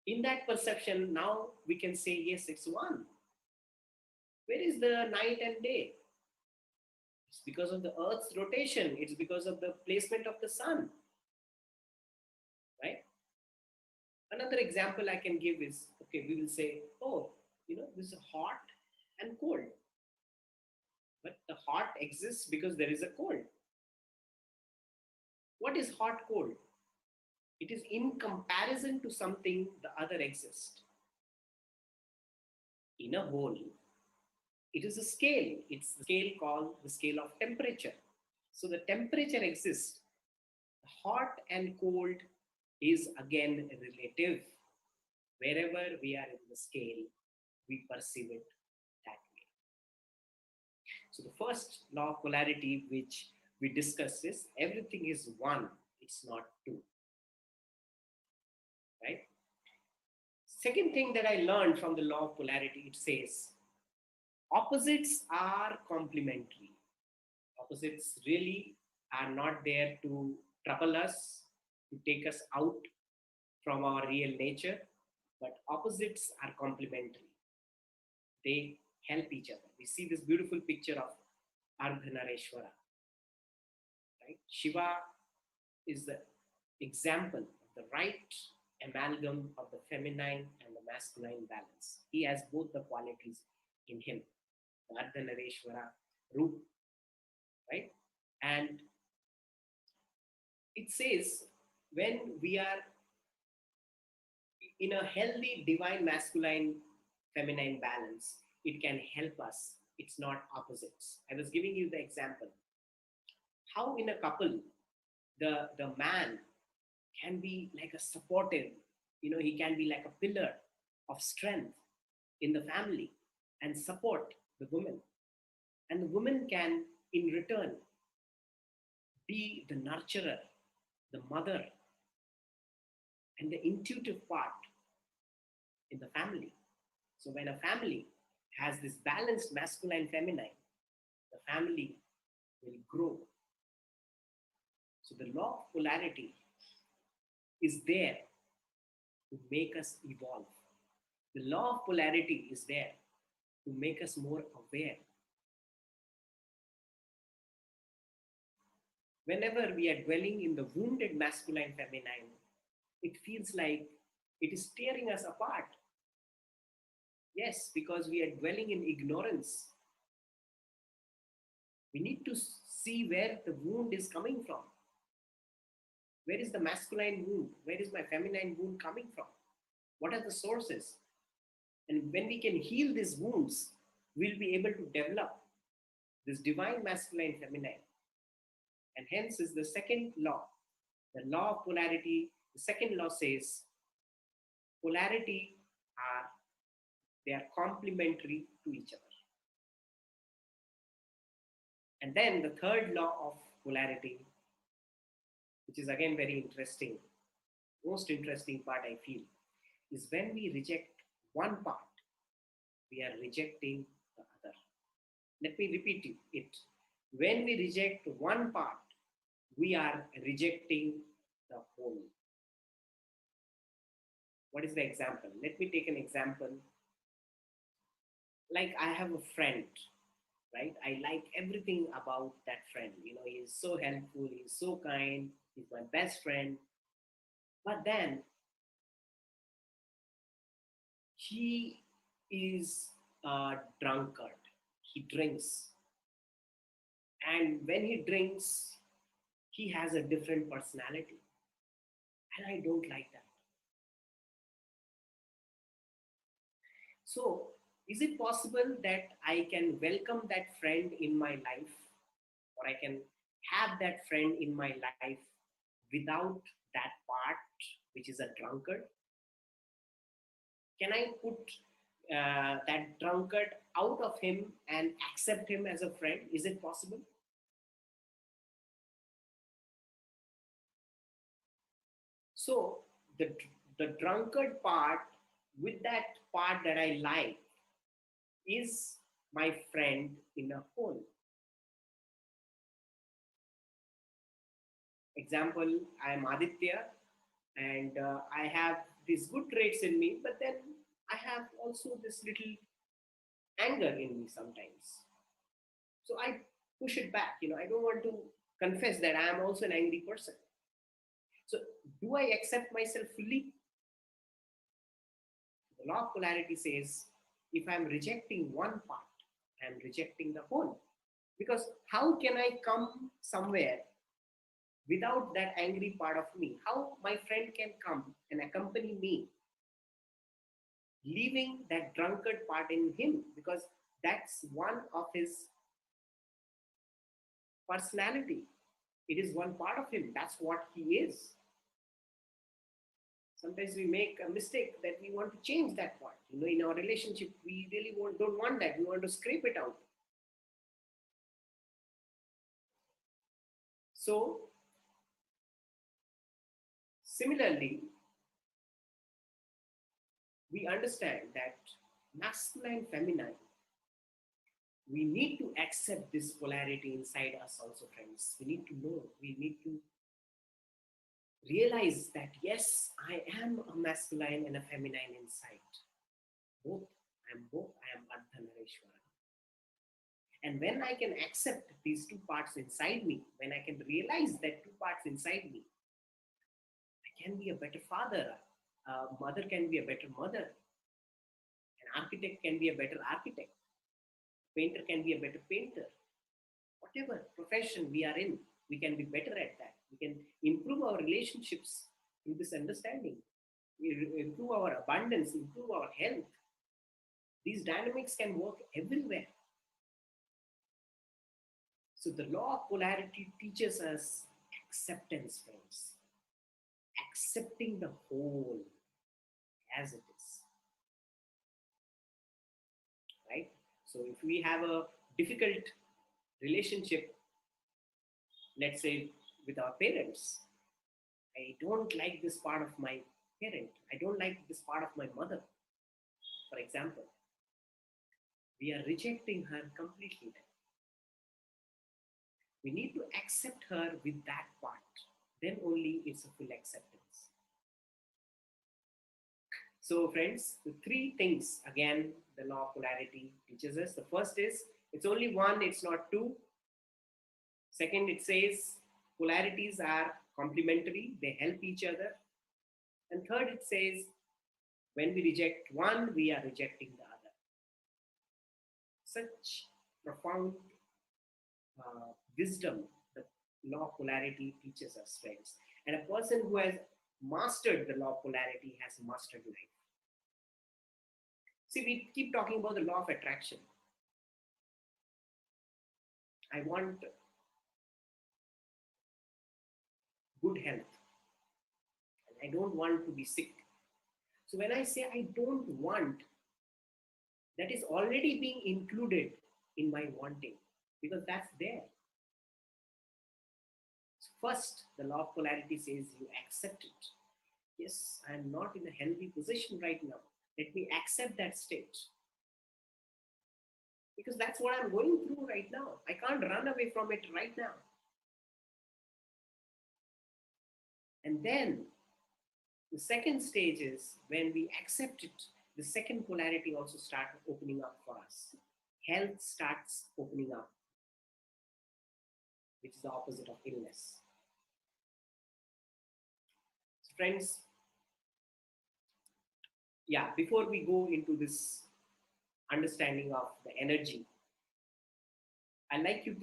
in that perception, now we can say, yes, it's one. Where is the night and day? It's because of the earth's rotation. It's because of the placement of the sun, right? Another example I can give is, okay, we will say, oh, this is hot and cold. But the hot exists because there is a cold. What is hot, cold? It is in comparison to something the other exists. In a whole, it is a scale. It's the scale called the scale of temperature. So the temperature exists. Hot and cold is again relative. Wherever we are in the scale, we perceive it that way. So the first law of polarity which we discussed is everything is one, it's not two. Right? Second thing that I learned from the law of polarity, it says opposites are complementary. Opposites really are not there to trouble us, to take us out from our real nature, but opposites are complementary. They help each other. We see this beautiful picture of Ardhanareshwara. Right? Shiva is the example of the right amalgam of the feminine and the masculine balance. He has both the qualities in him, the Ardhanareshwara root, right? And it says when we are in a healthy divine masculine feminine balance, it can help us. It's not opposites. I was giving you the example. How in a couple, the man can be like a supportive, he can be like a pillar of strength in the family and support the woman. And the woman can, in return, be the nurturer, the mother, and the intuitive part in the family. So when a family has this balanced masculine feminine, the family will grow. So the law of polarity is there to make us evolve. The law of polarity is there to make us more aware. Whenever we are dwelling in the wounded masculine feminine, it feels like it is tearing us apart. Yes, because we are dwelling in ignorance. We need to see where the wound is coming from. Where is the masculine wound? Where is my feminine wound coming from? What are the sources? And when we can heal these wounds, we'll be able to develop this divine masculine feminine. And hence is the second law. The law of polarity, the second law says polarity they are complementary to each other. And then the third law of polarity, which is again very interesting, most interesting part I feel, is when we reject one part, we are rejecting the other. Let me repeat it. When we reject one part, we are rejecting the whole. What is the example? Let me take an example. Like I have a friend, right? I like everything about that friend. He is so helpful, he's so kind, he's my best friend. But then he is a drunkard. He drinks. And when he drinks, he has a different personality. And I don't like that. So, is it possible that I can welcome that friend in my life, or I can have that friend in my life without that part, which is a drunkard? Can I put that drunkard out of him and accept him as a friend? Is it possible? So the drunkard part with that part that I like is my friend in a whole. Example, I am Aditya and I have these good traits in me, but then I have also this little anger in me sometimes. So I push it back. I don't want to confess that I am also an angry person. So do I accept myself fully? The law of polarity says if I'm rejecting one part, I'm rejecting the whole. Because how can I come somewhere without that angry part of me? How my friend can come and accompany me, leaving that drunkard part in him? Because that's one of his personality. It is one part of him. That's what he is. Sometimes we make a mistake that we want to change that part. In our relationship, we really don't want that. We want to scrape it out. So, similarly, we understand that masculine, feminine, we need to accept this polarity inside us also, friends. We need to know, we need to realize that yes, I am a masculine and a feminine inside. Both. I am Ardhanareshwara. And when I can accept these two parts inside me, when I can realize that two parts inside me, I can be a better father. A mother can be a better mother. An architect can be a better architect. A painter can be a better painter. Whatever profession we are in, we can be better at that. We can improve our relationships through this understanding. We improve our abundance, improve our health. These dynamics can work everywhere. So the law of polarity teaches us acceptance, friends. Accepting the whole as it is. Right? So if we have a difficult relationship, let's say with our parents, I don't like this part of my parent. I don't like this part of my mother, for example. We are rejecting her completely. We need to accept her with that part. Then only it's a full acceptance. So, friends, the three things again the law of polarity teaches us. The first is it's only one, it's not two. Second, it says polarities are complementary, they help each other. And third, it says when we reject one, we are rejecting the other. Such profound wisdom the law of polarity teaches us, friends. And a person who has mastered the law of polarity has mastered life. See, we keep talking about the law of attraction. I want good health. And I don't want to be sick. So when I say I don't want, that is already being included in my wanting because that's there. So first, the law of polarity says you accept it. Yes, I'm not in a healthy position right now. Let me accept that state. Because that's what I'm going through right now. I can't run away from it right now. And then the second stage is when we accept it, the second polarity also starts opening up for us. Health starts opening up, which is the opposite of illness. So friends, yeah, before we go into this understanding of the energy, I'd like you to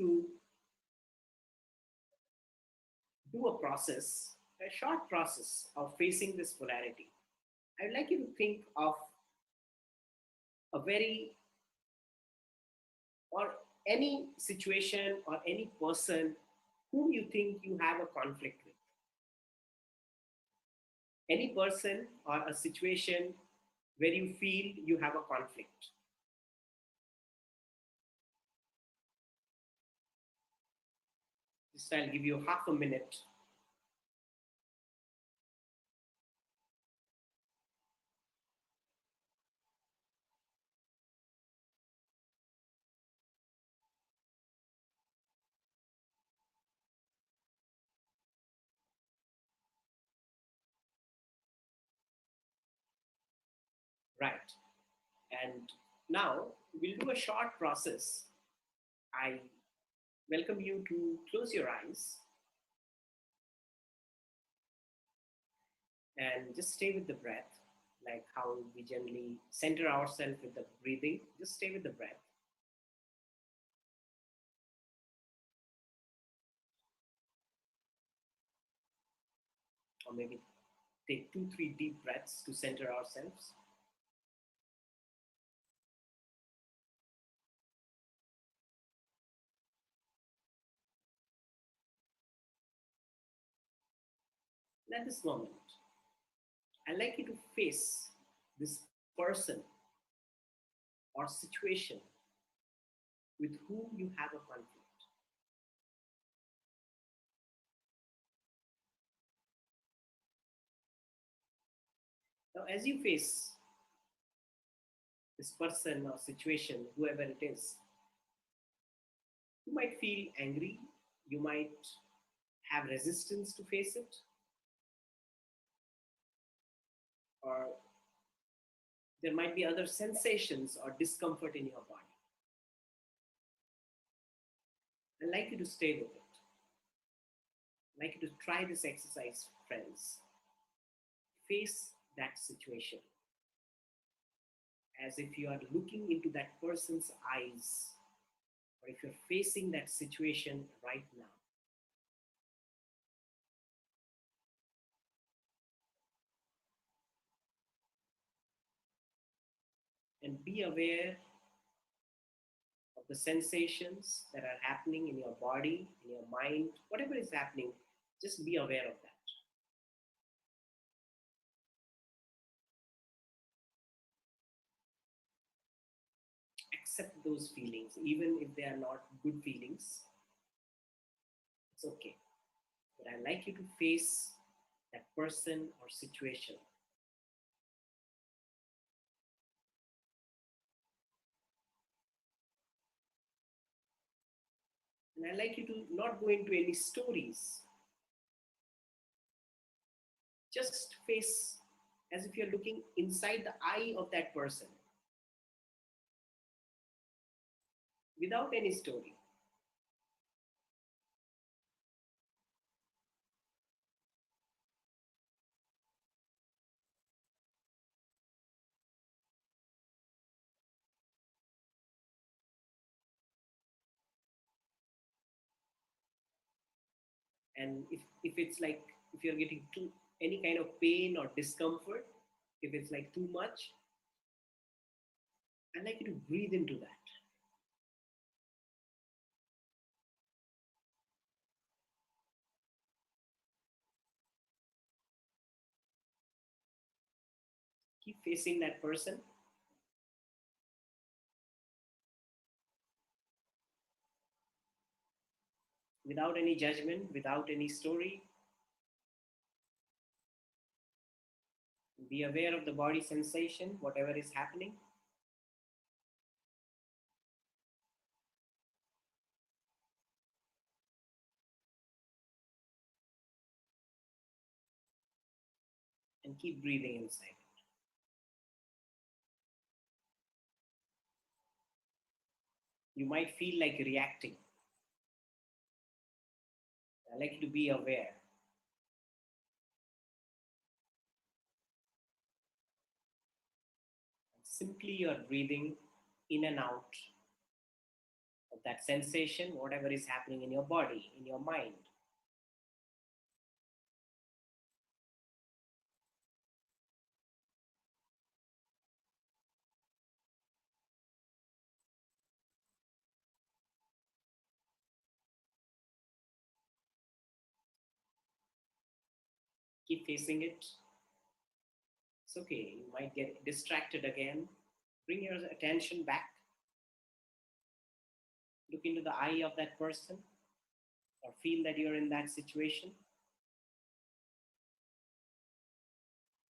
do a short process of facing this polarity. I'd like you to think of a very or any situation or any person whom you think you have a conflict with. Any person or a situation where you feel you have a conflict. Just I'll give you half a minute. Right. And now we'll do a short process. I welcome you to close your eyes and just stay with the breath, like how we generally center ourselves with the breathing. Just stay with the breath. Or maybe take 2, 3 deep breaths to center ourselves. And at this moment, I'd like you to face this person or situation with whom you have a conflict. Now, as you face this person or situation, whoever it is, you might feel angry, you might have resistance to face it, or there might be other sensations or discomfort in your body. I'd like you to stay with it. I'd like you to try this exercise, friends. Face that situation as if you are looking into that person's eyes, or if you're facing that situation right now. And be aware of the sensations that are happening in your body, in your mind, whatever is happening, just be aware of that. Accept those feelings, even if they are not good feelings. It's okay. But I like you to face that person or situation. And I like you to not go into any stories. Just face as if you're looking inside the eye of that person without any story. And if it's like, if you're getting too any kind of pain or discomfort, if it's like too much, I like you to breathe into that. Keep facing that person without any judgment, without any story. Be aware of the body sensation, whatever is happening. And keep breathing inside. You might feel like reacting. I like you to be aware. Simply you're breathing in and out of that sensation, whatever is happening in your body, in your mind. Keep facing it. It's okay. You might get distracted again. Bring your attention back. Look into the eye of that person or feel that you're in that situation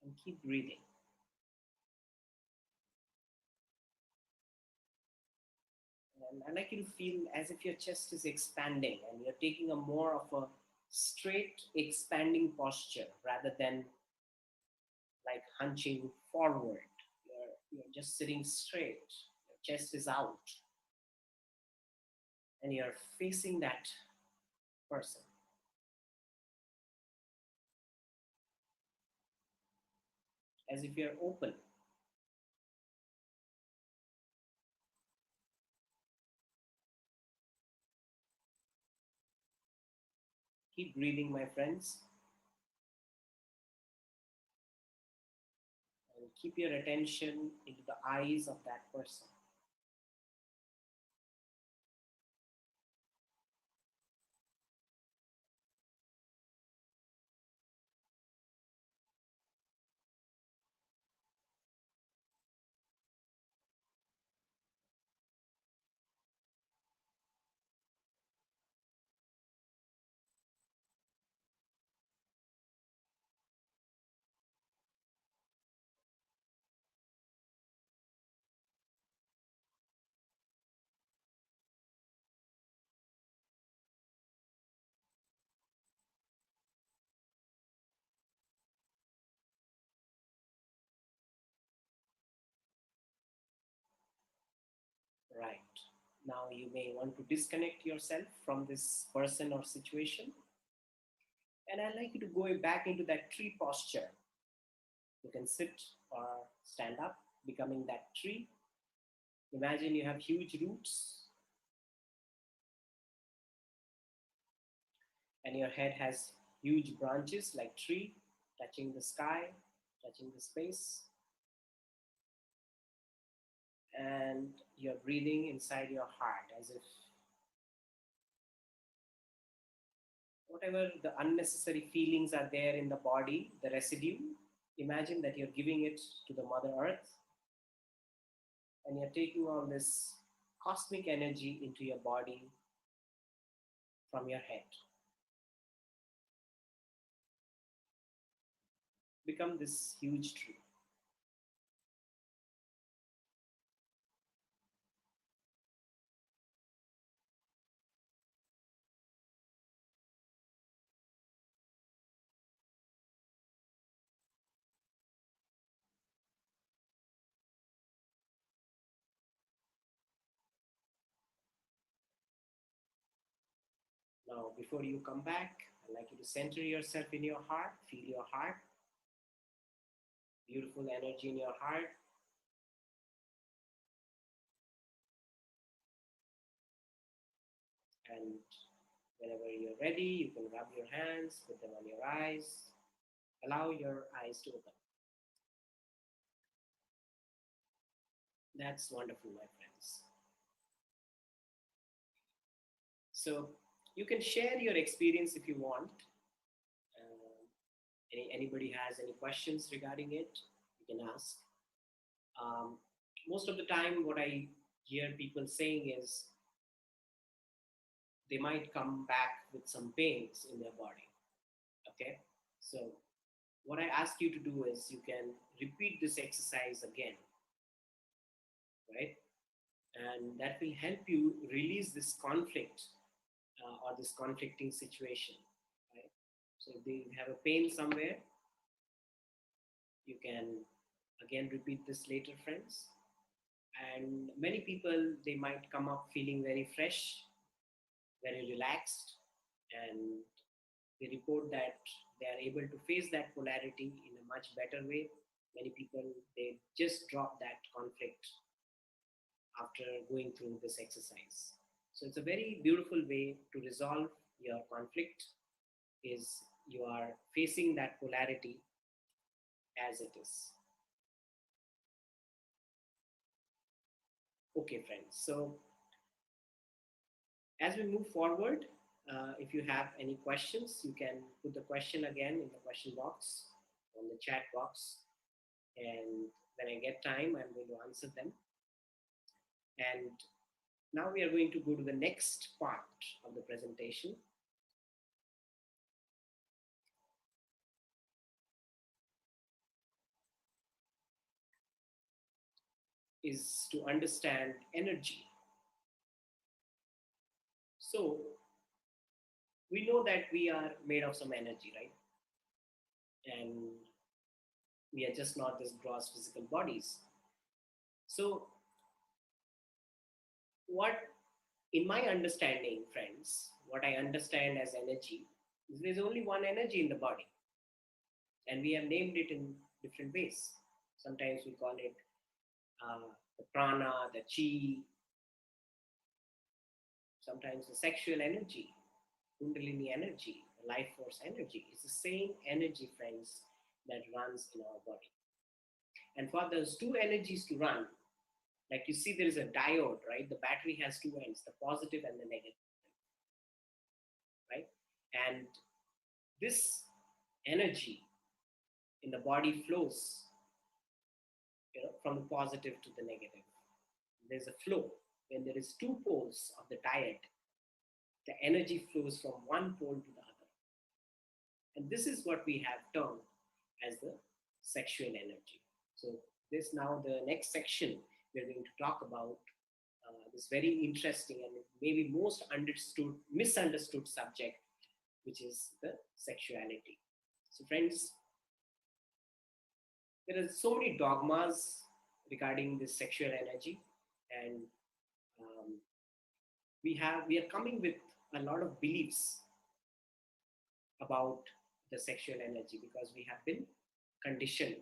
and keep breathing. And I like you to feel as if your chest is expanding and you're taking a more of a straight expanding posture rather than like hunching forward. You're You're just sitting straight, your chest is out, and you're facing that person. As if you're open. Keep breathing, my friends, and keep your attention into the eyes of that person. Right. Now you may want to disconnect yourself from this person or situation. And I'd like you to go back into that tree posture. You can sit or stand up, becoming that tree. Imagine you have huge roots and your head has huge branches like tree, touching the sky, touching the space. And you're breathing inside your heart as if whatever the unnecessary feelings are there in the body, the residue, imagine that you're giving it to the Mother Earth and you're taking all this cosmic energy into your body from your head. Become this huge tree. Now, before you come back, I'd like you to center yourself in your heart, feel your heart, beautiful energy in your heart. And whenever you're ready, you can rub your hands, put them on your eyes, allow your eyes to open. That's wonderful, my friends. So you can share your experience if you want. Anybody has any questions regarding it, you can ask. Um, Most of the time, what I hear people saying is they might come back with some pains in their body. Okay, so what I ask you to do is you can repeat this exercise again, right? And that will help you release this conflict or this conflicting situation, right? So if they have a pain somewhere, you can again repeat this later, friends. And many people, they might come up feeling very fresh, very relaxed, and they report that they are able to face that polarity in a much better way. Many people, they just drop that conflict after going through this exercise. So it's a very beautiful way to resolve your conflict is you are facing that polarity as it is. Okay, friends. So as we move forward, if you have any questions, you can put the question again in the question box, on the chat box. And when I get time, I'm going to answer them. And now we are going to go to the next part of the presentation. Is to understand energy. So we know that we are made of some energy, right? And we are just not this gross physical bodies. So what, in my understanding, friends, what I understand as energy is there's only one energy in the body, and we have named it in different ways. Sometimes we call it the prana, the chi, sometimes the sexual energy, kundalini energy, the life force energy. It's the same energy, friends, that runs in our body. And for those two energies to run, like you see, there is a diode, right? The battery has two ends, the positive and the negative, right? And this energy in the body flows, from the positive to the negative. There's a flow. When there is two poles of the diode, the energy flows from one pole to the other. And this is what we have termed as the sexual energy. So this now the next section we're going to talk about this very interesting and maybe most misunderstood subject, which is the sexuality. So friends, there are so many dogmas regarding this sexual energy, and um, we are coming with a lot of beliefs about the sexual energy because we have been conditioned.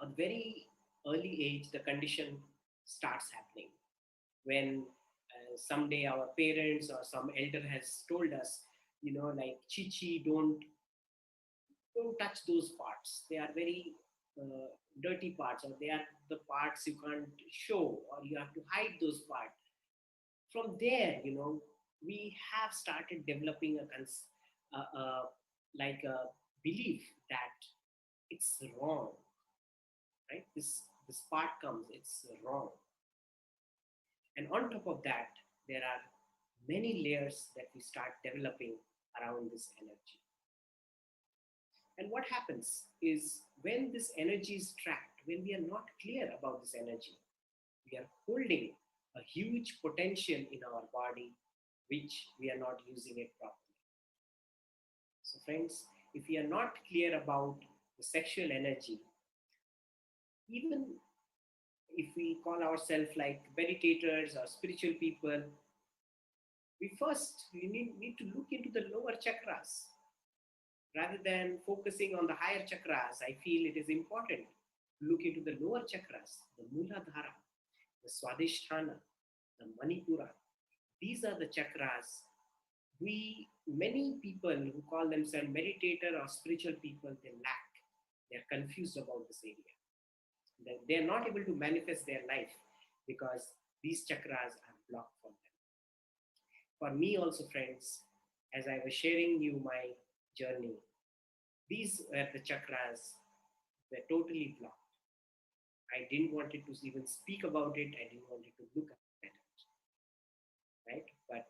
At a very early age, the condition starts happening when someday our parents or some elder has told us, like chichi, don't touch those parts. They are very dirty parts, or they are the parts you can't show, or you have to hide those parts. From there, we have started developing like a belief that it's wrong, right? This part comes, it's wrong. And on top of that, there are many layers that we start developing around this energy. And what happens is when this energy is trapped, when we are not clear about this energy, we are holding a huge potential in our body, which we are not using it properly. So, friends, if we are not clear about the sexual energy, even if we call ourselves like meditators or spiritual people, we need to look into the lower chakras. Rather than focusing on the higher chakras, I feel it is important to look into the lower chakras, the Muladhara, the Swadhisthana, the Manipura. These are the chakras many people who call themselves meditator or spiritual people, they lack. They're confused about this area. They're not able to manifest their life because these chakras are blocked for them. For me also, friends, as I was sharing you my journey, these were the chakras were totally blocked. I didn't want to even speak about it. I didn't want to look at it, right? But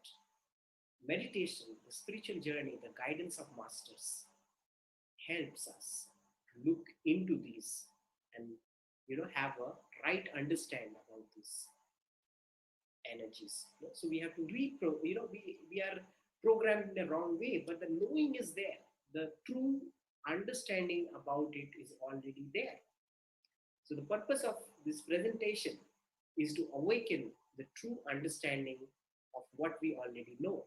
meditation, the spiritual journey, the guidance of masters helps us to look into these and have a right understand about these energies. So we have to we are programmed in the wrong way, but the knowing is there. The true understanding about it is already there. So the purpose of this presentation is to awaken the true understanding of what we already know.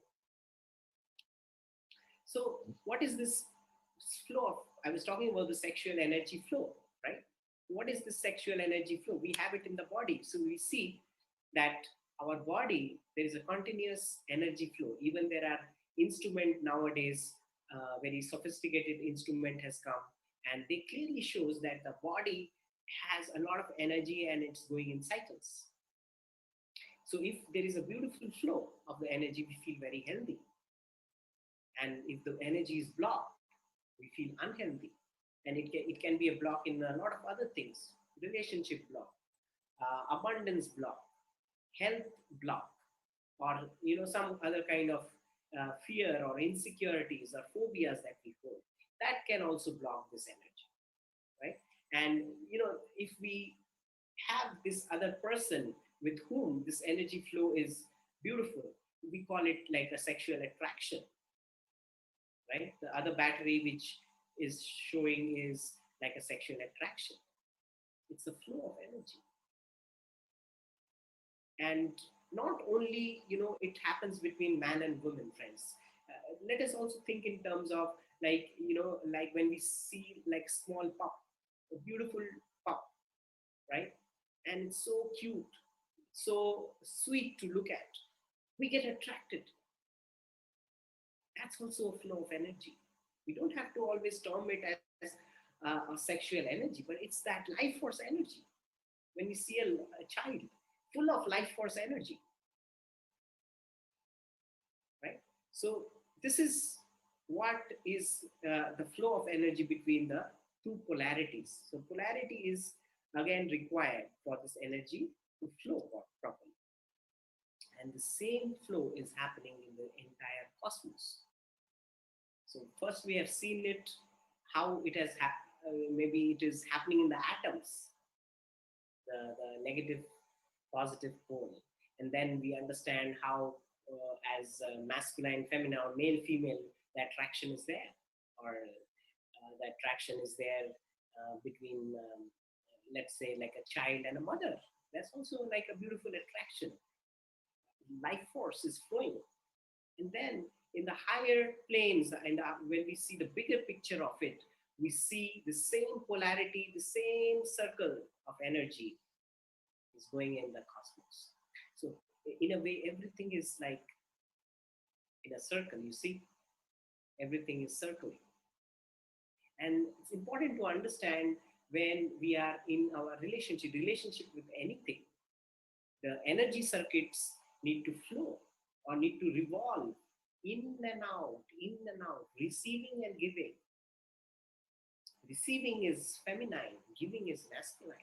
So what is this flow of, I was talking about the sexual energy flow, right? What is the sexual energy flow? We have it in the body. So we see that our body, there is a continuous energy flow. Even there are instrument nowadays, very sophisticated instrument has come, and they clearly shows that the body has a lot of energy and it's going in cycles. So if there is a beautiful flow of the energy, we feel very healthy. And if the energy is blocked, we feel unhealthy. And it can be a block in a lot of other things: relationship block, abundance block, health block, or some other kind of fear or insecurities or phobias that we hold. That can also block this energy, right? And if we have this other person with whom this energy flow is beautiful, we call it like a sexual attraction, right? The other battery which is showing is like a sexual attraction. It's a flow of energy. And not only, it happens between man and woman, friends. Let us also think in terms of, like, like when we see like small pup, a beautiful pup, right? And it's so cute, so sweet to look at, we get attracted. That's also a flow of energy. We don't have to always term it as a sexual energy, but it's that life force energy. When we see a child full of life force energy, right? So this is what is the flow of energy between the two polarities. So polarity is again required for this energy to flow properly. And the same flow is happening in the entire cosmos. So first we have seen it, how it has maybe it is happening in the atoms, the negative positive pole. And then we understand how, as masculine, feminine, or male, female, the attraction is there, or the attraction is there between, let's say, like a child and a mother. That's also like a beautiful attraction. Life force is flowing. And then in the higher planes, and when we see the bigger picture of it, we see the same polarity, the same circle of energy is going in the cosmos. So in a way, everything is like in a circle, you see, everything is circling. And it's important to understand, when we are in our relationship with anything, the energy circuits need to flow or need to revolve in and out, receiving and giving. Receiving is feminine, giving is masculine.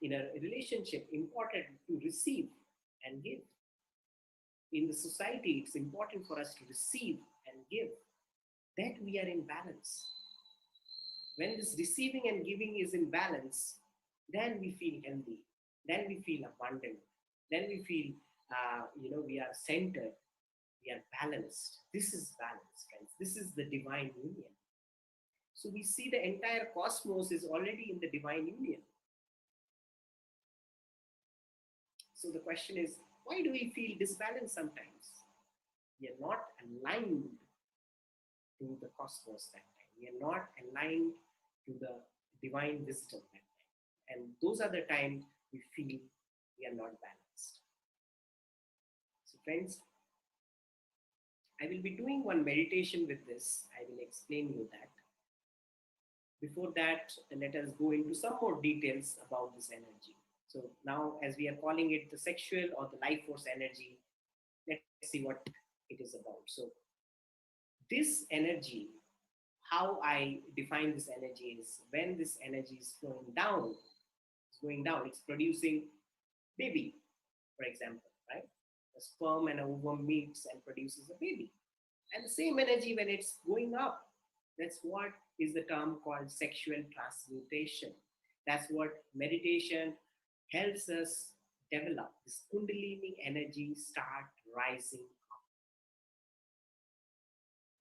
In a relationship, important to receive and give. In the society, it's important for us to receive and give. That we are in balance. When this receiving and giving is in balance, then we feel healthy, then we feel abundant, then we feel, we are centered, we are balanced. This is balance, friends. This is the divine union. So we see the entire cosmos is already in the divine union. So the question is, why do we feel disbalanced sometimes? We are not aligned to the cosmos that time. We are not aligned to the divine wisdom that time. And those are the times we feel we are not balanced. So friends, I will be doing one meditation with this. I will explain you that. Before that, let us go into some more details about this energy. So now, as we are calling it the sexual or the life force energy, let's see what it is about. So this energy, how I define this energy is, when this energy is going down, it's producing baby, for example, right? A sperm and a ovum meets and produces a baby. And the same energy, when it's going up, that's what is the term called sexual transmutation. That's what meditation helps us develop. This kundalini energy start rising up,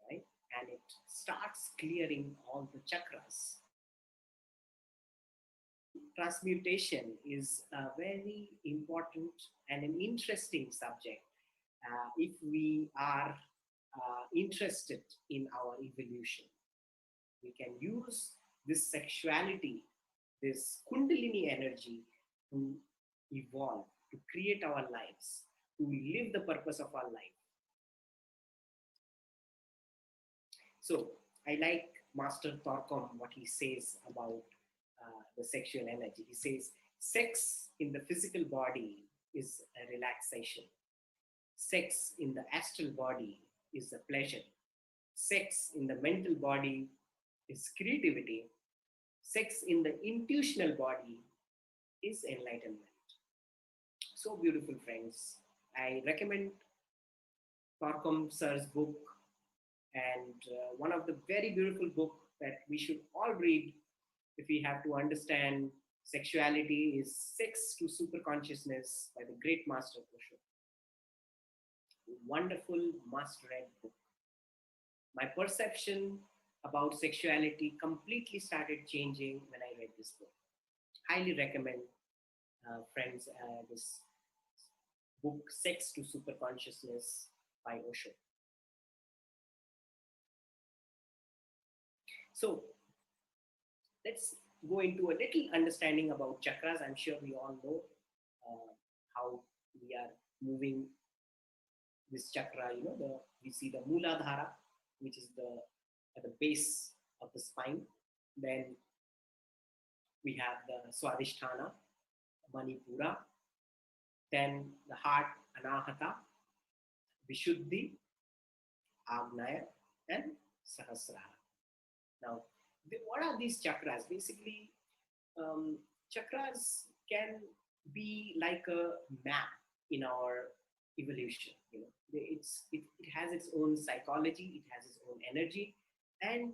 right? And it starts clearing all the chakras. Transmutation is a very important and an interesting subject if we are interested in our evolution. We can use this sexuality, this kundalini energy, to evolve, to create our lives, to live the purpose of our life. So I like Master Thorcom, what he says about the sexual energy. He says, sex in the physical body is a relaxation. Sex in the astral body is a pleasure. Sex in the mental body is creativity. Sex in the intuitional body is enlightenment. So beautiful, friends. I recommend Thorcom sir's book, and one of the very beautiful book that we should all read if we have to understand sexuality is Sex to Superconsciousness by the great Master Osho. Wonderful must-read book. My perception about sexuality completely started changing when I read this book. Highly recommend, friends, this book Sex to Superconsciousness by Osho. So let's go into a little understanding about chakras. I'm sure we all know how we are moving this chakra. We see the Mooladhara, which is at the base of the spine. Then we have the Swadhisthana, Manipura. Then the heart, Anahata, Vishuddhi, Agnaya, and Sahasrara. Now, what are these chakras? Basically, chakras can be like a map in our evolution. It has its own psychology, it has its own energy, and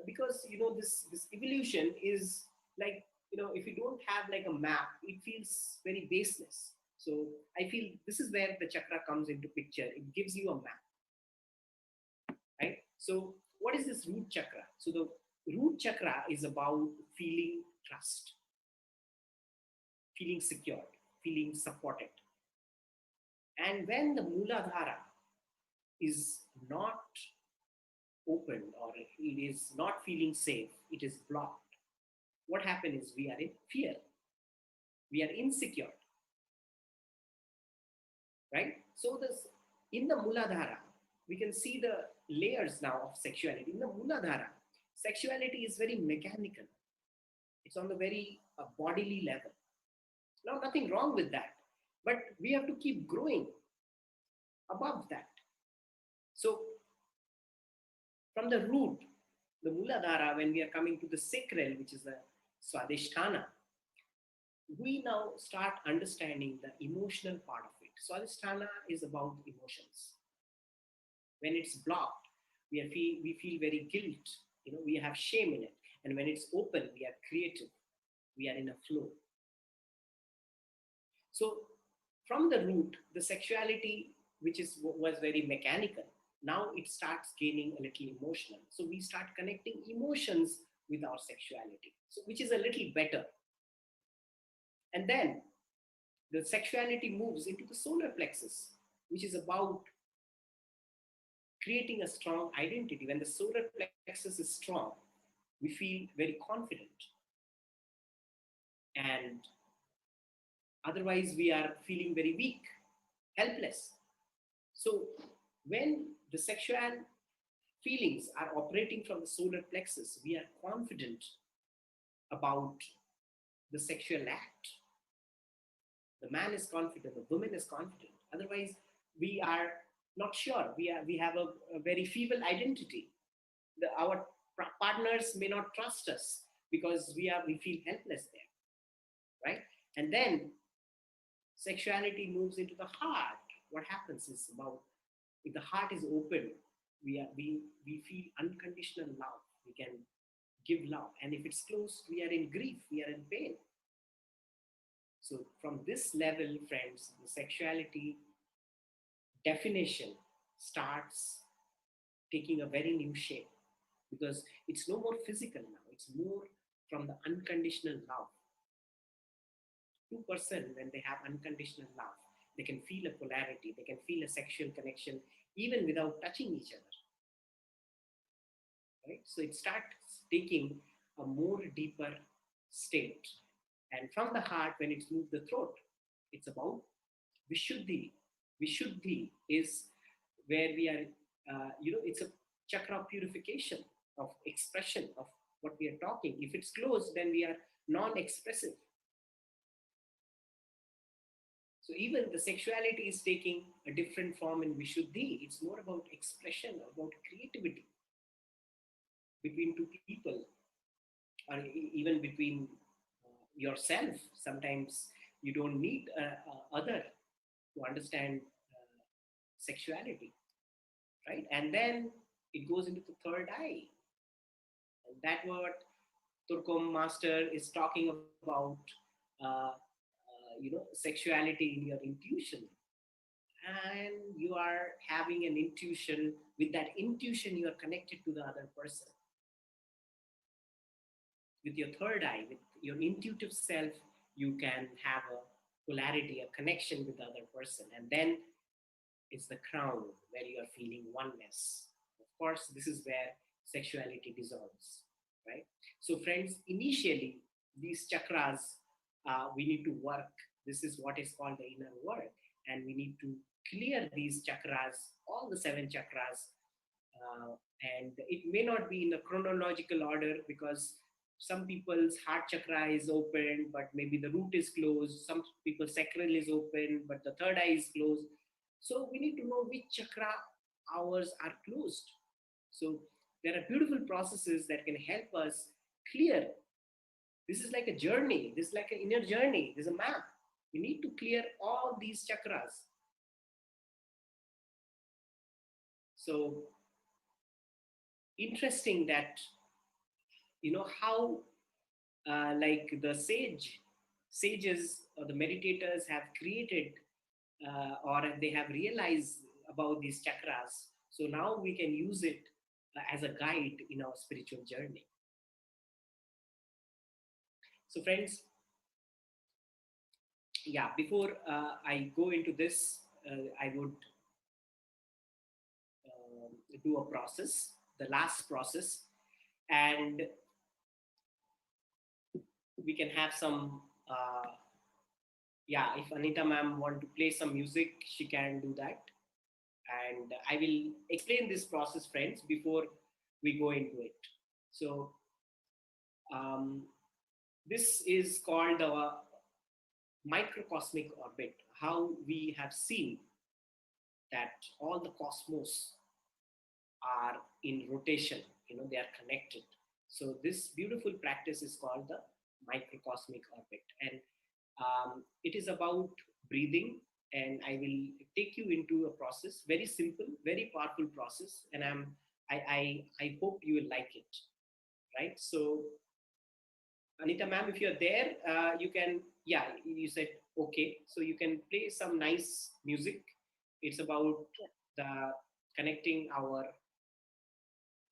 because this evolution is like, if you don't have like a map, it feels very baseless. So I feel this is where the chakra comes into picture. It gives you a map, right? So what is this root chakra? So the root chakra is about feeling trust, feeling secured, feeling supported. And when the Mooladhara is not open, or it is not feeling safe, it is blocked, what happens is we are in fear, we are insecure, right? So this, in the Mooladhara, we can see the layers now of sexuality. In the Mooladhara, sexuality is very mechanical. It's on the very bodily level. Now, nothing wrong with that, but we have to keep growing above that. So from the root, the Mooladhara, when we are coming to the sacral, which is the Swadhisthana, we now start understanding the emotional part of it. Swadhisthana is about emotions. When it's blocked, we feel very guilt. We have shame in it. And when it's open, we are creative. We are in a flow. So from the root, the sexuality, which was very mechanical, now it starts gaining a little emotional. So we start connecting emotions with our sexuality, so which is a little better. And then the sexuality moves into the solar plexus, which is about creating a strong identity. When the solar plexus is strong, we feel very confident. And otherwise, we are feeling very weak, helpless. So when the sexual feelings are operating from the solar plexus, we are confident about the sexual act. The man is confident, the woman is confident. Otherwise, we are not sure. We have a very feeble identity. Our partners may not trust us because we feel helpless there, right? And then sexuality moves into the heart. What happens is, about if the heart is open, we feel unconditional love. We can give love, and if it's closed, we are in grief, we are in pain. So from this level, friends, the sexuality definition starts taking a very new shape, because it's no more physical now. It's more from the unconditional love. Two-person, when they have unconditional love, they can feel a polarity, they can feel a sexual connection even without touching each other. Right? So it starts taking a more deeper state. And from the heart, when it's moved the throat, it's about Vishuddhi. Vishuddhi is where we are, it's a chakra purification of expression of what we are talking. If it's closed, then we are non-expressive. So even the sexuality is taking a different form in Vishuddhi. It's more about expression, about creativity between two people, or even between yourself. Sometimes you don't need other to understand sexuality, right? And then it goes into the third eye. And that what Turkom Master is talking about, sexuality in your intuition. And you are having an intuition. With that intuition, you are connected to the other person. With your third eye, with your intuitive self, you can have a polarity, a connection with the other person. And then it's the crown where you are feeling oneness. Of course, this is where sexuality dissolves, right? So, friends, initially, these chakras, we need to work. This is what is called the inner work. And we need to clear these chakras, all the seven chakras. And it may not be in a chronological order, because some people's heart chakra is open, but maybe the root is closed. Some people's sacral is open, but the third eye is closed. So we need to know which chakra ours are closed. So there are beautiful processes that can help us clear. This is like a journey. This is like an inner journey. There's a map. We need to clear all these chakras. So interesting that, how like the sages or the meditators have created, or they have realized about these chakras. So now we can use it as a guide in our spiritual journey. So friends, yeah, before I go into this, I would do a process, the last process, and we can have some yeah, if Anita ma'am want to play some music, she can do that. And I will explain this process, friends, before we go into it. So um, this is called the microcosmic orbit. How we have seen that all the cosmos are in rotation, they are connected. So this beautiful practice is called the microcosmic orbit, and it is about breathing. And I will take you into a process, very simple, very powerful process, and I hope you will like it, right? So Anita ma'am, if you're there, you can, yeah, you said okay, so you can play some nice music. It's about the connecting our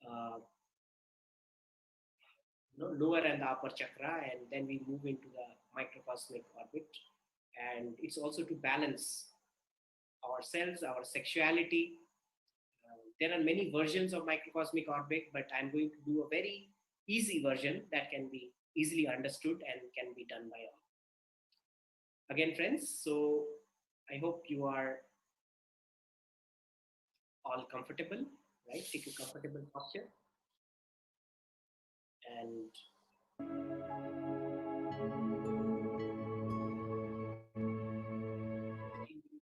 uh, lower and the upper chakra, and then we move into the microcosmic orbit. And it's also to balance ourselves, our sexuality. There are many versions of microcosmic orbit, but I'm going to do a very easy version that can be easily understood and can be done by all. Again, friends, so I hope you are all comfortable, right? Take a comfortable posture and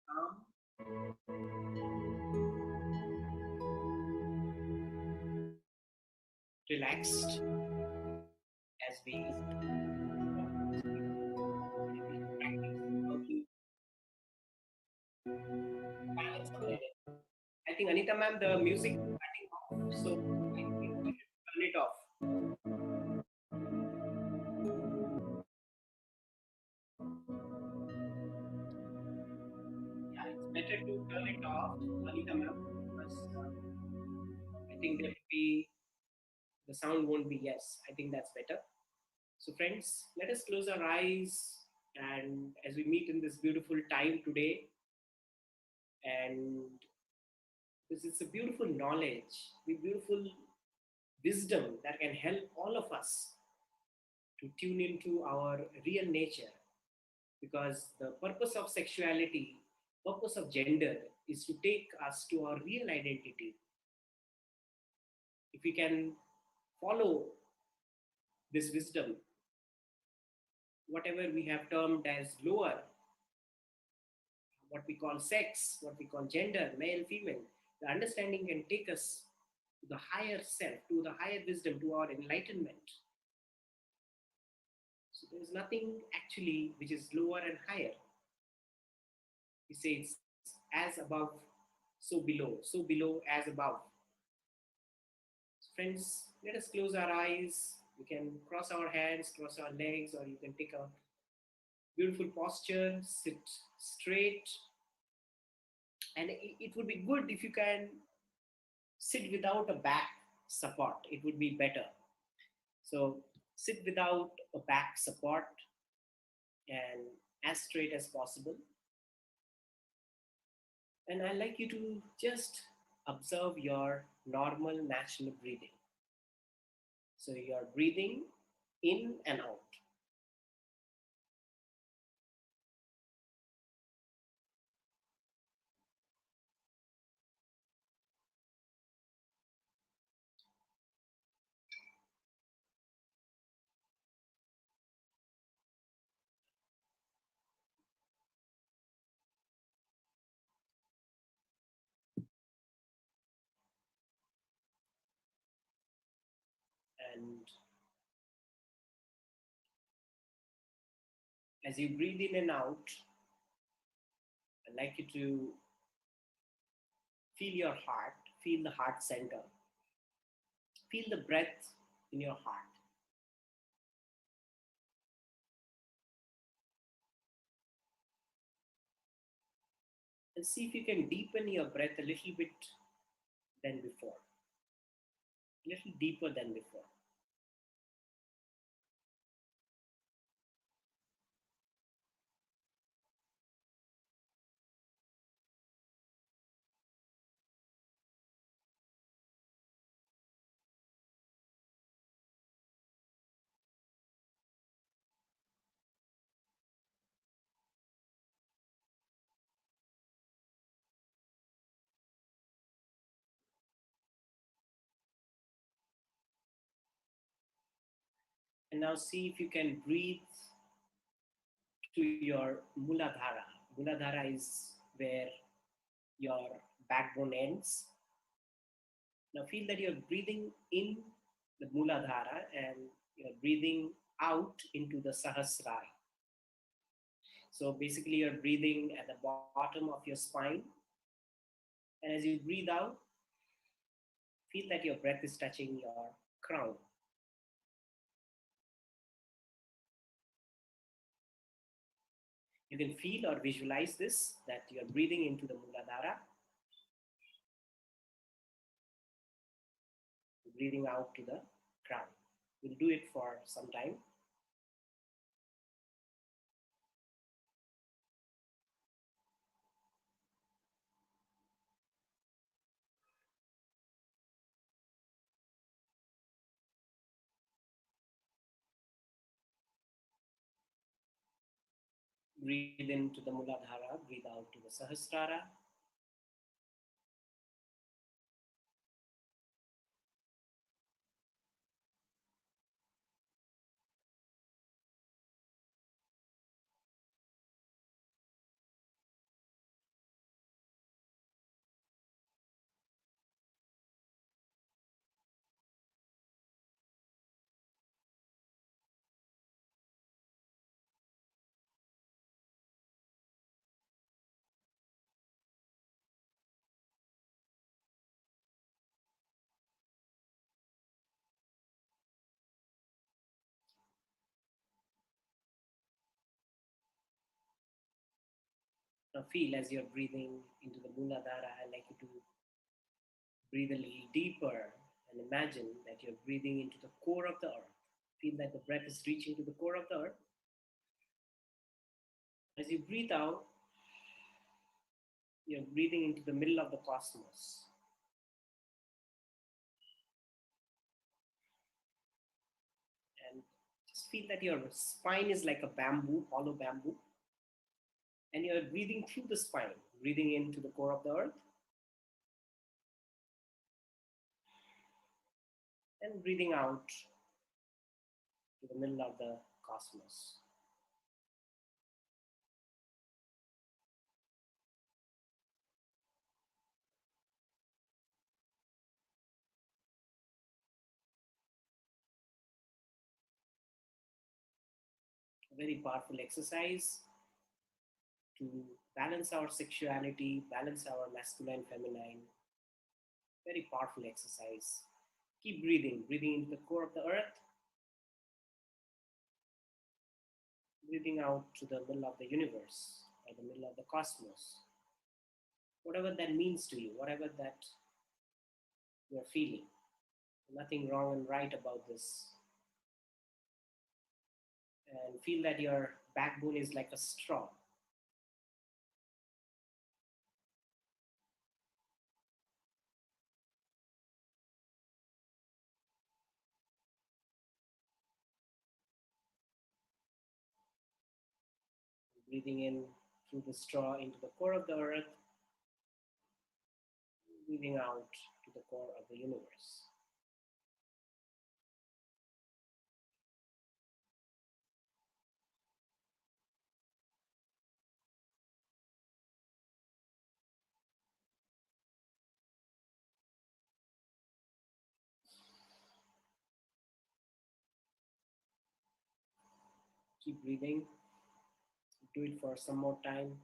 calm, relaxed as we practice how to balance our energy. I think Anita ma'am, the music is cutting off, so I think we should turn it off. Yeah, it's better to turn it off, Anita ma'am, because I think there will be the sound won't be, yes. I think that's better. So, friends, let us close our eyes, and as we meet in this beautiful time today, and this is a beautiful knowledge, the beautiful wisdom that can help all of us to tune into our real nature, because the purpose of sexuality, purpose of gender is to take us to our real identity. If we can follow this wisdom, whatever we have termed as lower, what we call sex, what we call gender, male, female, the understanding can take us to the higher self, to the higher wisdom, to our enlightenment. So there is nothing actually which is lower and higher. We say it's as above, so below as above. So friends, let us close our eyes. We can cross our hands, cross our legs, or you can take a beautiful posture, sit straight. And it would be good if you can sit without a back support. It would be better. So sit without a back support, and as straight as possible. And I'd like you to just observe your normal, natural breathing. So you're breathing in and out. And as you breathe in and out, I'd like you to feel your heart, feel the heart center, feel the breath in your heart. And see if you can deepen your breath a little bit than before, a little deeper than before. And now see if you can breathe to your Muladhara. Muladhara is where your backbone ends. Now feel that you're breathing in the Muladhara and you're breathing out into the Sahasrara. So basically, you're breathing at the bottom of your spine. And as you breathe out, feel that your breath is touching your crown. You can feel or visualize this, that you're breathing into the Muladhara, breathing out to the crown. We'll do it for some time. Breathe into the Muladhara, breathe out to the Sahasrara. Now feel as you're breathing into the Muladhara, I like you to breathe a little deeper and imagine that you're breathing into the core of the earth. Feel that the breath is reaching to the core of the earth. As you breathe out, you're breathing into the middle of the cosmos. And just feel that your spine is like a bamboo, hollow bamboo. And you're breathing through the spine, breathing into the core of the earth. And breathing out to the middle of the cosmos. A very powerful exercise to balance our sexuality, balance our masculine, feminine. Very powerful exercise. Keep breathing, breathing into the core of the earth, breathing out to the middle of the universe or the middle of the cosmos. Whatever that means to you, whatever that you're feeling. Nothing wrong and right about this. And feel that your backbone is like a straw. Breathing in through the straw into the core of the earth, breathing out to the core of the universe. Keep breathing. Do it for some more time.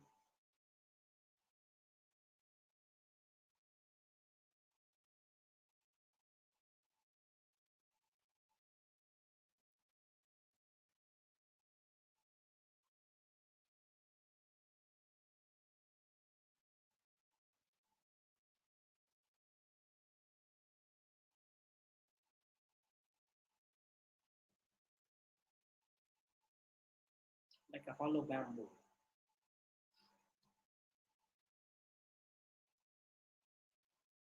Like a hollow bamboo.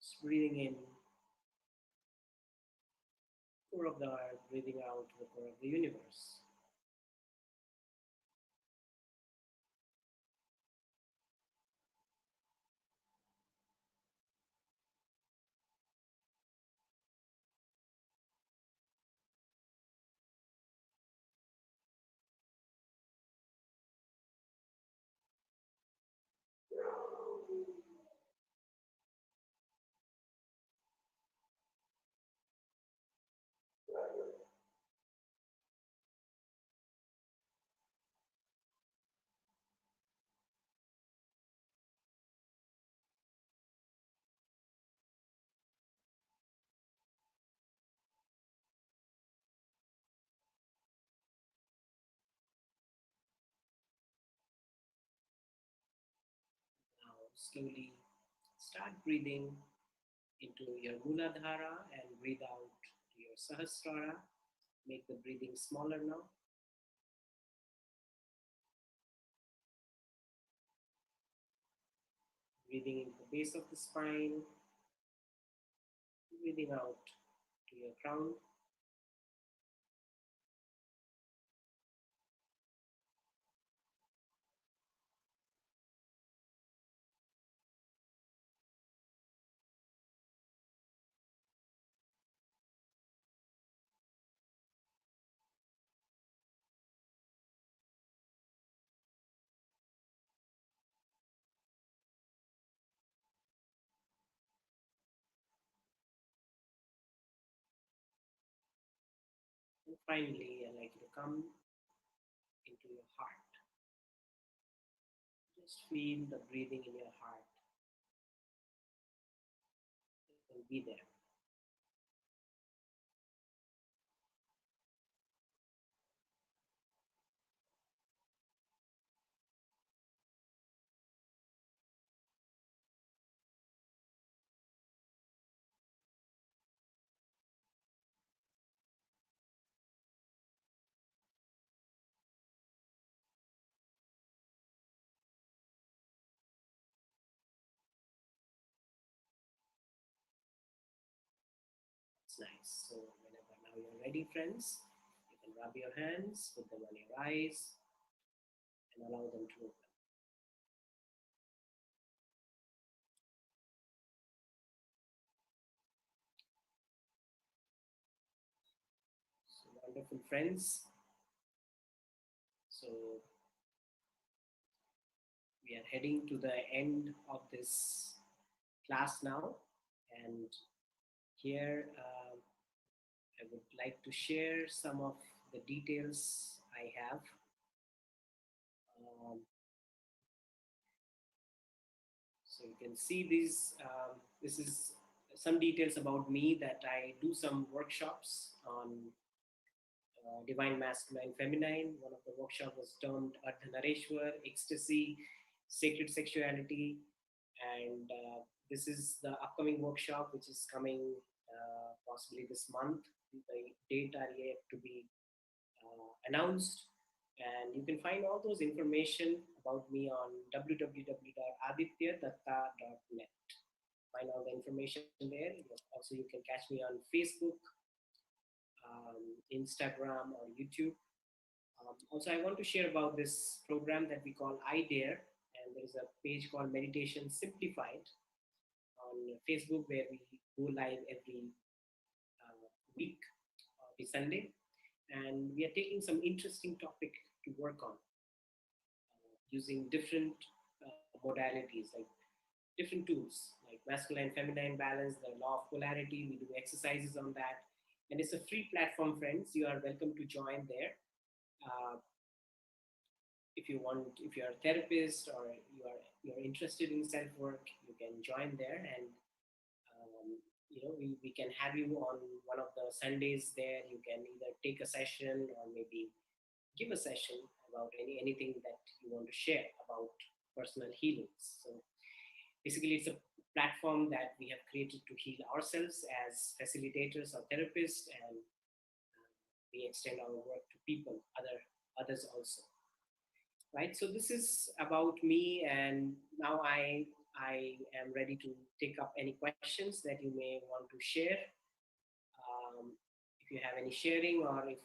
Just breathing in, core of the earth, breathing out to the core of the universe. Now, slowly start breathing into your Muladhara and breathe out to your Sahasrara. Make the breathing smaller now. Breathing into the base of the spine, breathing out to your crown. And finally, I'd like you to come into your heart. Just feel the breathing in your heart and be there. It's nice. So whenever now you're ready, friends, you can rub your hands, put them on your eyes, and allow them to open. So wonderful friends. So we are heading to the end of this class now, and here I would like to share some of the details I have. Um, so you can see these. This is some details about me that I do some workshops on divine masculine feminine. One of the workshops was termed Ardhanareshwar, ecstasy, sacred sexuality, and this is the upcoming workshop which is coming possibly this month. The date are yet to be announced, And you can find all those information about me on www.adityadatta.net. Find all the information there. Also, you can catch me on Facebook, Instagram, or YouTube. Also, I want to share about this program that we call iDare, and there is a page called Meditation Simplified on Facebook where we go live every week, every Sunday, and we are taking some interesting topic to work on using different modalities like different tools like masculine feminine balance, the law of polarity. We do exercises on that, and it's a free platform, friends. You are welcome to join there. Uh, if you want, if you're a therapist or you're interested in self work, you can join there, and we can have you on one of the Sundays there. You can either take a session or maybe give a session about anything that you want to share about personal healings. So basically, it's a platform that we have created to heal ourselves as facilitators or therapists, and we extend our work to people, others also. Right. So this is about me, and now I am ready to take up any questions that you may want to share. Um, if you have any sharing, or if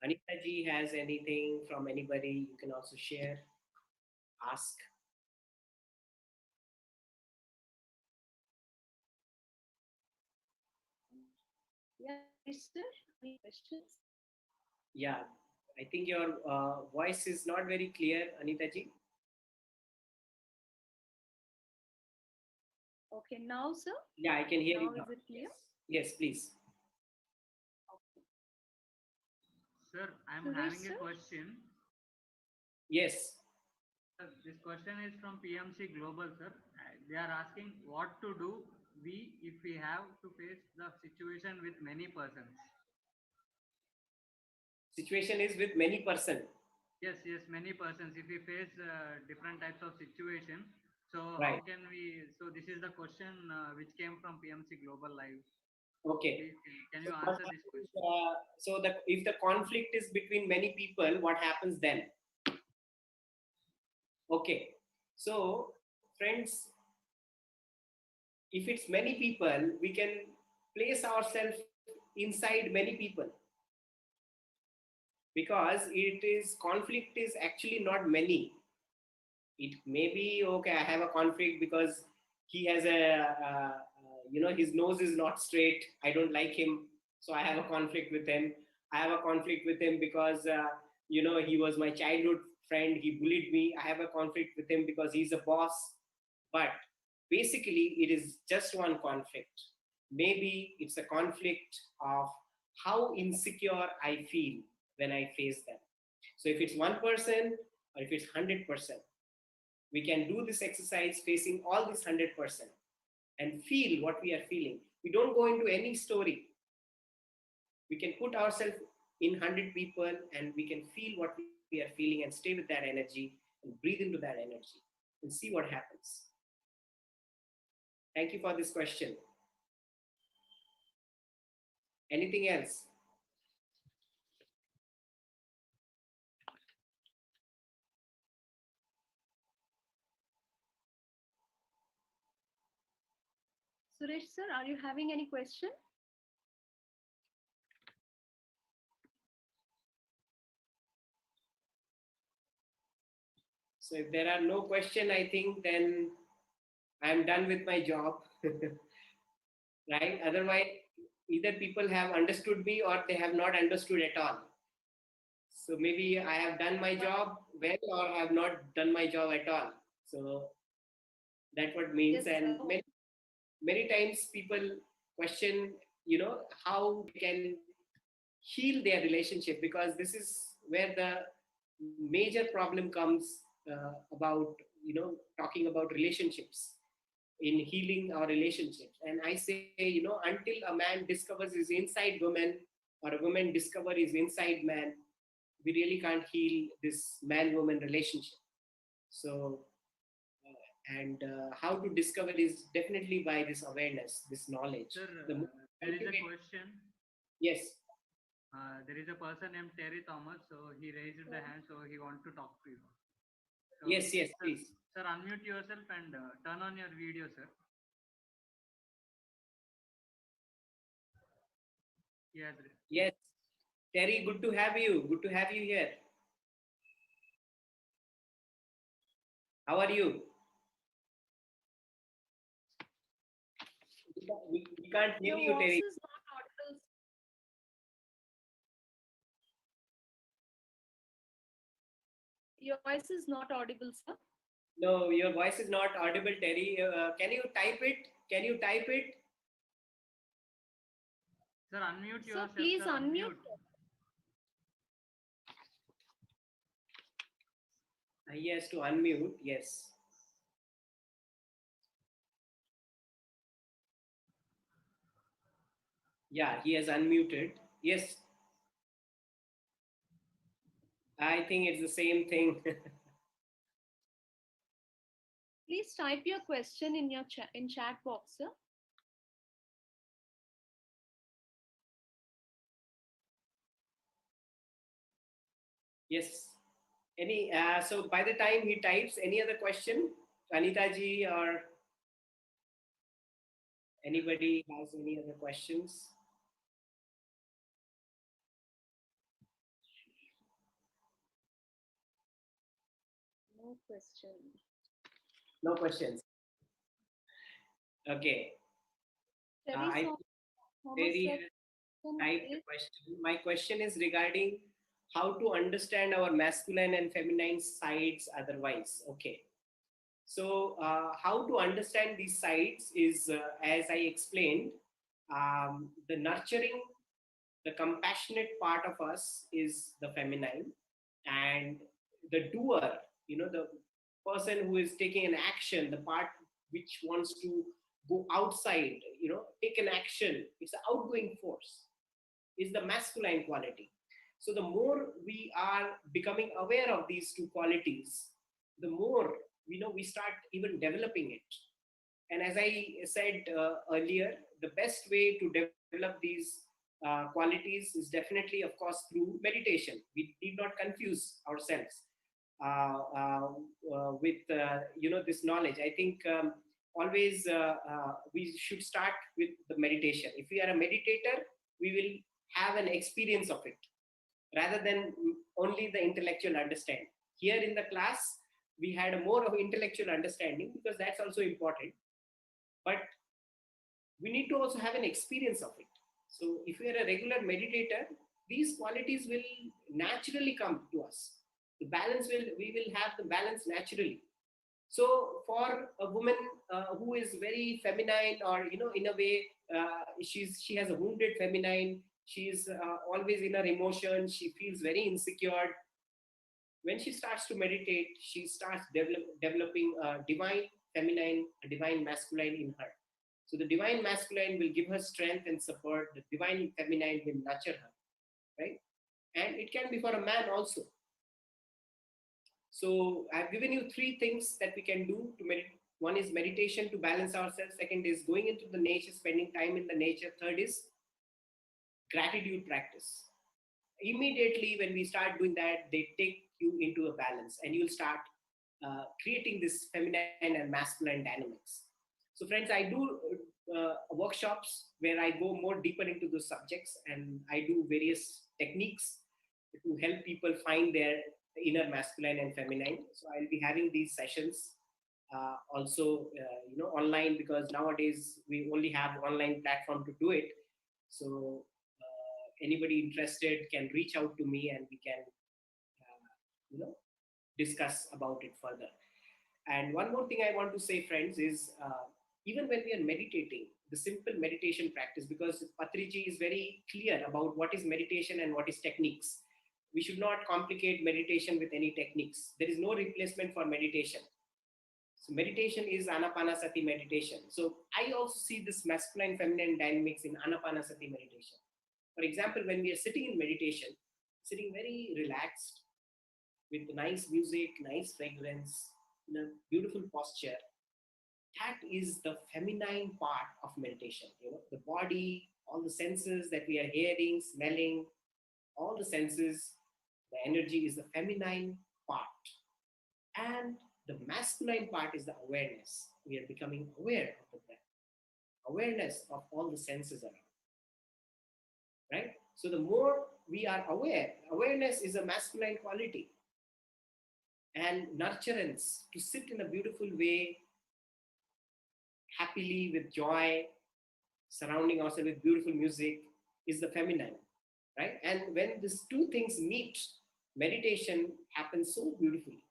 Anita ji has anything from anybody, you can also share, ask. Yeah, Suresh sir, any questions? Yeah, I think your voice is not very clear, Anita ji. Okay, now sir, Yeah, I can hear you now now. is it clear? Yes. Yes, please. Okay. Sir, I'm Suresh having a sir, question. Yes. This question is from PMC Global, sir. They are asking what to do we if we have to face the situation with many persons. Situation is with many person. Yes, yes, many persons. If we face different types of situation, so Right. how can we? So this is the question which came from PMC Global Live. Okay. Please, can So you what answer this happens? question? So that if the conflict is between many people, what happens then? Okay. So friends, if it's many people, we can place ourselves inside many people, because it is conflict is actually not many. It may be okay. I have a conflict because he has his nose is not straight. I don't like him, so I have a conflict with him. I have a conflict with him because he was my childhood friend. He bullied me. I have a conflict with him because he's a boss. But basically, it is just one conflict. Maybe it's a conflict of how insecure I feel when I face them. So if it's one person or if it's 100%, we can do this exercise facing all this 100% and feel what we are feeling. We don't go into any story. We can put ourselves in 100 people and we can feel what we are feeling and stay with that energy and breathe into that energy and see what happens. Thank you for this question. Anything else? Suresh sir, are you having any question? So if there are no question, I think then I'm done with my job. Right? Otherwise, either people have understood me or they have not understood at all. So maybe I have done my job well or have not done my job at all. So that's what means. Yes And sir. many times people question, how they can heal their relationship, because this is where the major problem comes about, talking about relationships, in healing our relationships. And I say, until a man discovers his inside woman or a woman discover his inside man, we really can't heal this man woman relationship. So and how to discover is definitely by this awareness, this knowledge. Sir, The there is a ultimate, question. yes. There is a person named Terry Thomas, so he raised the hand, so he want to talk to you. So, Yes, yes, sir, please. sir, unmute yourself and turn on your video, sir. Yes. Yes, Terry, good to have you. Good to have you here. How are you? We can't hear Your you, voice Terry. is not audible. Your voice is not audible, sir. No, your voice is not audible, Terry. Can you type it? Can you type it? Sir, unmute Sir, yourself, please sir. unmute. He has to unmute. Yes. Yeah, he has unmuted. Yes, I think it's the same thing. Please type your question in your chat box, sir. Yes. So by the time he types, any other question, Anita ji or anybody has any other questions? No question. No questions. Okay. I Thomas, Terry sir, has typed the question. My question is regarding how to understand our masculine and feminine sides otherwise. Okay. So, how to understand these sides is, as I explained, the nurturing, the compassionate part of us is the feminine, and the doer, the person who is taking an action, the part which wants to go outside, take an action, it's an outgoing force, is the masculine quality. So the more we are becoming aware of these two qualities, the more we start even developing it. And as I said earlier, the best way to develop these qualities is definitely, of course, through meditation. We need not confuse ourselves with this knowledge. I think always we should start with the meditation. If we are a meditator, we will have an experience of it rather than only the intellectual understanding. Here in the class, we had a more of intellectual understanding because that's also important, but we need to also have an experience of it. So if we are a regular meditator, these qualities will naturally come to us. We will have the balance naturally. So for a woman who is very feminine, or in a way, she has a wounded feminine, she's always in her emotion, she feels very insecure. When she starts to meditate, she starts developing a divine feminine, a divine masculine in her. So the divine masculine will give her strength and support. The divine feminine will nurture her, right? And it can be for a man also. So I've given you three things that we can do to meditate. One is meditation to balance ourselves. Second is going into the nature, spending time in the nature. Third is gratitude practice. Immediately when we start doing that, they take you into a balance, and you'll start creating this feminine and masculine dynamics. So friends, I do workshops where I go more deeper into those subjects, and I do various techniques to help people find their inner masculine and feminine. So I'll be having these sessions also online, because nowadays we only have online platform to do it. So anybody interested can reach out to me, and we can discuss about it further. And one more thing I want to say, friends, is even when we are meditating, the simple meditation practice, because Patriji is very clear about what is meditation and what is techniques. We should not complicate meditation with any techniques. There is no replacement for meditation. So meditation is anapanasati meditation. So I also see this masculine feminine dynamics in anapanasati meditation. For example, when we are sitting in meditation, sitting very relaxed with nice music, nice fragrance, beautiful posture, that is the feminine part of meditation. The body, all the senses that we are hearing, smelling, all the senses, the energy is the feminine part. And the masculine part is the awareness. We are becoming aware of the breath, awareness of all the senses around, right? So the more we are aware, awareness is a masculine quality. And nurturance, to sit in a beautiful way, happily with joy, surrounding ourselves with beautiful music, is the feminine, right? And when these two things meet, meditation happens so beautifully,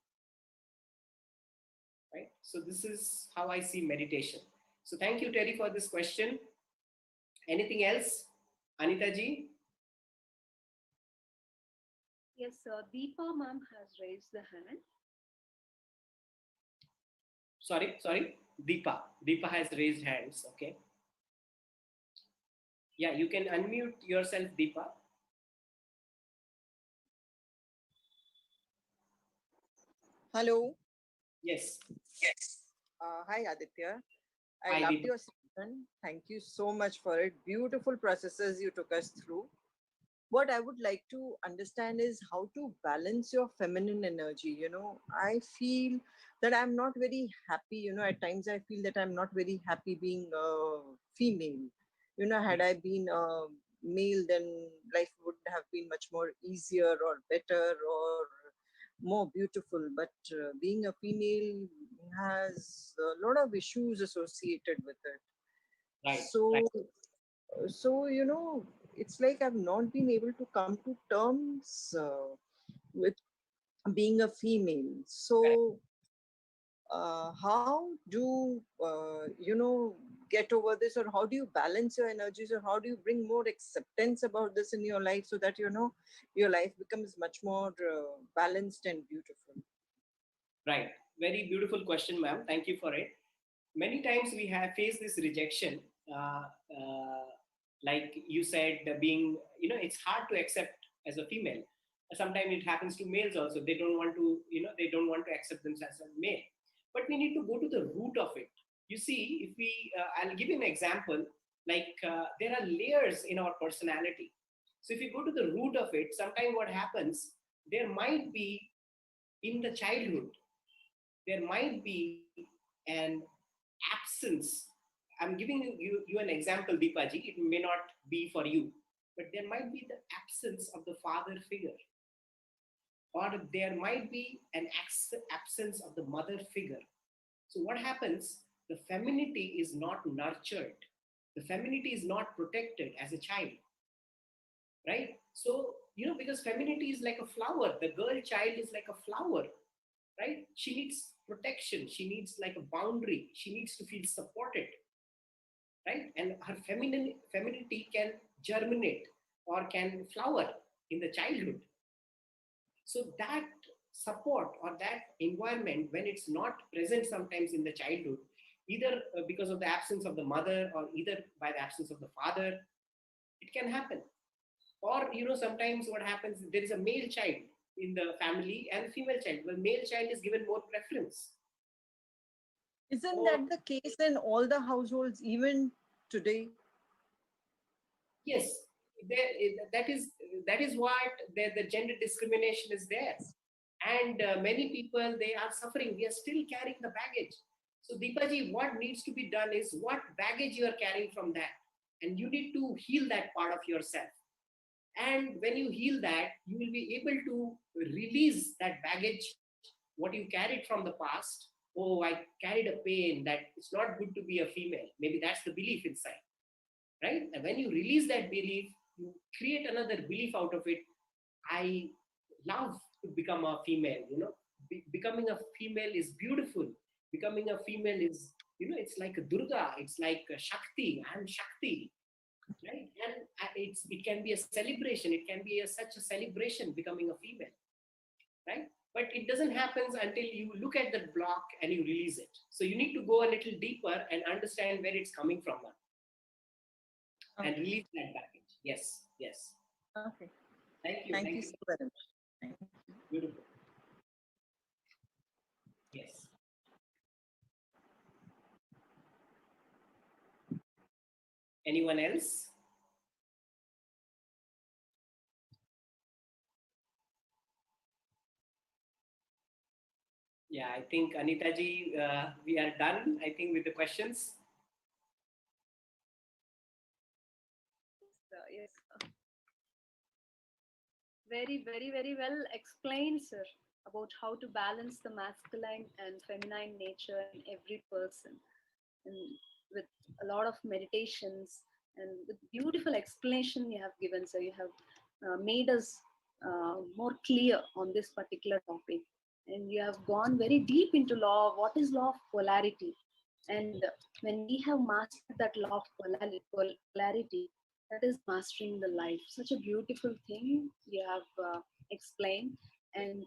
right? So this is how I see meditation. So thank you, Terry, for this question. Anything else, Anita ji? Yes, Deepa ma'am has raised the hand. Sorry, Deepa. Deepa has raised hands. Okay. Yeah, you can unmute yourself, Deepa. Hello. Yes. Yes. Hi, Aditya. I Hi, loved Deepa. your session. Thank you so much for it. Beautiful processes you took us through. What I would like to understand is how to balance your feminine energy. I feel that I'm not very happy. At times I feel that I'm not very happy being a female. Had I been a male, then life would have been much more easier or better or more beautiful. But being a female has a lot of issues associated with it. Right. So, so it's like I've not been able to come to terms with being a female. Correct. So, how do get over this, or how do you balance your energies, or how do you bring more acceptance about this in your life, so that your life becomes much more balanced and beautiful? Right. Very beautiful question, ma'am. Thank you for it. Many times we have faced this rejection. Uh, uh, like you said, being, it's hard to accept as a female. Sometimes it happens to males also. They don't want to, they don't want to accept themselves as a male. But we need to go to the root of it. You see, if we, I'll give you an example. Like there are layers in our personality. So if you go to the root of it, sometimes what happens, there might be in the childhood, there might be an absence. I'm giving you an example, Deepaji. It may not be for you, but there might be the absence of the father figure, or there might be an absence of the mother figure. So what happens? The femininity is not nurtured. The femininity is not protected as a child, right? So, because femininity is like a flower. The girl child is like a flower, right? She needs protection. She needs like a boundary. She needs to feel supported, right? And her femininity can germinate or can flower in the childhood. So that support or that environment, when it's not present sometimes in the childhood, either because of the absence of the mother or either by the absence of the father, it can happen. Or sometimes what happens, there is a male child in the family and a female child. Well, male child is given more preference. Isn't Or that the case in all the households, even today? yes, that is what the gender discrimination is there. And many people, they are suffering. We are still carrying the baggage. So Deepaji, what needs to be done is, what baggage you are carrying from that, and you need to heal that part of yourself. And when you heal that, you will be able to release that baggage, what you carried from the past. Oh, I carried a pain that it's not good to be a female. Maybe that's the belief inside, right? And when you release that belief, you create another belief out of it. I love to become a female. Becoming a female is beautiful. Becoming a female is, it's like a Durga. It's like a Shakti. I'm Shakti, right? And it can be a celebration. It can be such a celebration becoming a female, right? But it doesn't happen until you look at that block and you release it. So you need to go a little deeper and understand where it's coming from now, and Okay. release that baggage. Yes, yes. Okay. Thank you. Thank Thank you you. so very much. Thank you. Beautiful. Yes. Anyone else? Yeah, I think Anita ji, we are done. I think with the questions. Yes. Very, very, very well explained, sir, about how to balance the masculine and feminine nature in every person, and with a lot of meditations and with beautiful explanation you have given, sir. You have made us more clear on this particular topic, and you have gone very deep into law. What is law of polarity? And when we have mastered that law of polarity, that is mastering the life. Such a beautiful thing you have explained. And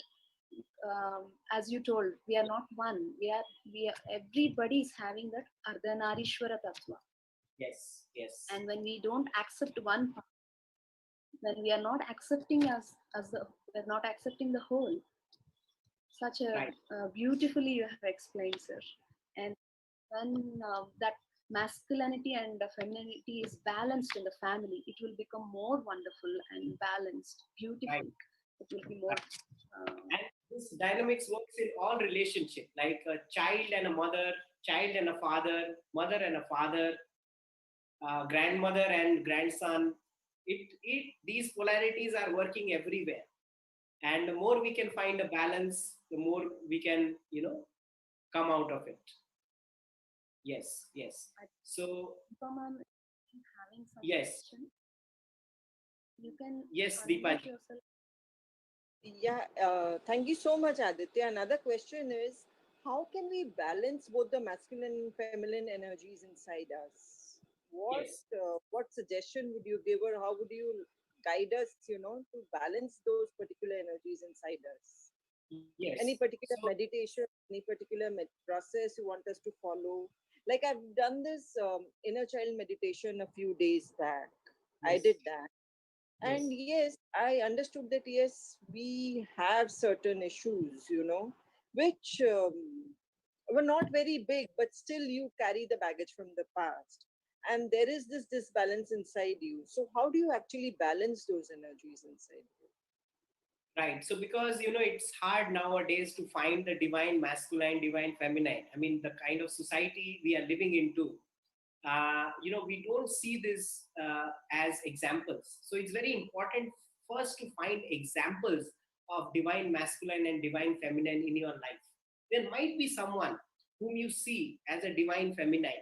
as you told, we are not one. We are everybody is having that Ardhanarishwara Tattva. Yes, yes. And when we don't accept one part, then we are not accepting as the we're not accepting the whole. Such a Right. beautifully you have explained, sir. And when that masculinity and femininity is balanced in the family, it will become more wonderful and balanced, Right. beautiful. It will be more. Right. And this dynamics works in all relationship, like a child and a mother, child and a father, mother and a father, grandmother and grandson. These polarities are working everywhere. And the more we can find a balance, the more we can, come out of it. Yes, yes. I So, think I'm having some yes, question. You can yes, unmute Deepaji. yourself. Yeah, thank you so much, Aditya. Another question is, how can we balance both the masculine and feminine energies inside us? Yes, What suggestion would you give, or how would you guide us, to balance those particular energies inside us? yes. Any So, particular meditation, any particular process you want us to follow? Like I've done this inner child meditation a few days back. I yes, did that, and yes, yes, I understood that yes, we have certain issues, which were not very big, but still you carry the baggage from the past, and there is this disbalance inside you. So how do you actually balance those energies inside you? right. So, because, it's hard nowadays to find the divine masculine, divine feminine. I mean, the kind of society we are living into, we don't see this as examples. So it's very important first to find examples of divine masculine and divine feminine in your life. There might be someone whom you see as a divine feminine,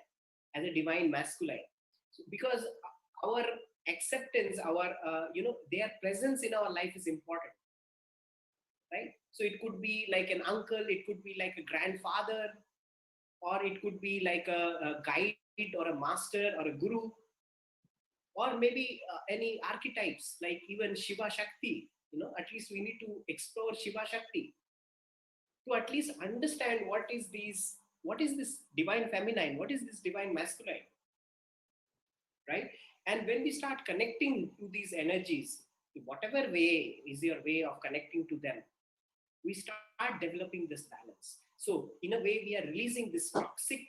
as a divine masculine. So because our acceptance, their presence in our life is important, right? So it could be like an uncle, it could be like a grandfather, or it could be like a guide or a master or a guru, or maybe any archetypes like even Shiva Shakti. At least we need to explore Shiva Shakti to at least understand what is this divine feminine, what is this divine masculine, right? And when we start connecting to these energies, whatever way is your way of connecting to them, we start developing this balance. So, in a way, we are releasing this toxic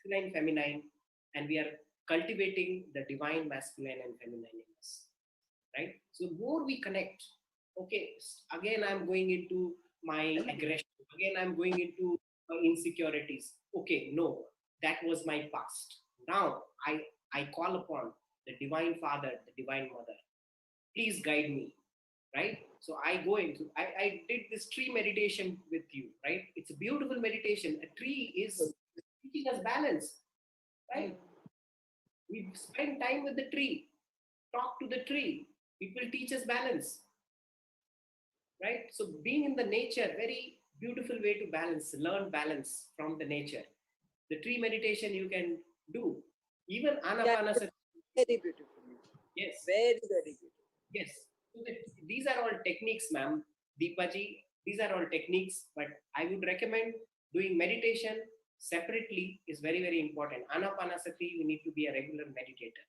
masculine, feminine, and we are cultivating the divine masculine and feminine in us, right? So, more we connect, okay, again, I'm going into my aggression, again, I'm going into my insecurities. Okay, no, that was my past. Now, I call upon the divine father, the divine mother. Please guide me, right? So I go into, I did this tree meditation with you, right? It's a beautiful meditation. A tree is teaching us balance, right? We spend time with the tree, talk to the tree. People teach us balance, right? So being in the nature, very beautiful way to balance, learn balance from the nature. The tree meditation you can do. Even Yeah, Anapanasati, very beautiful. yes. Very, very beautiful. Yes. So these are all techniques, ma'am. Deepaji, these are all techniques, but I would recommend doing meditation separately is very, very important. Anapanasati, we need to be a regular meditator.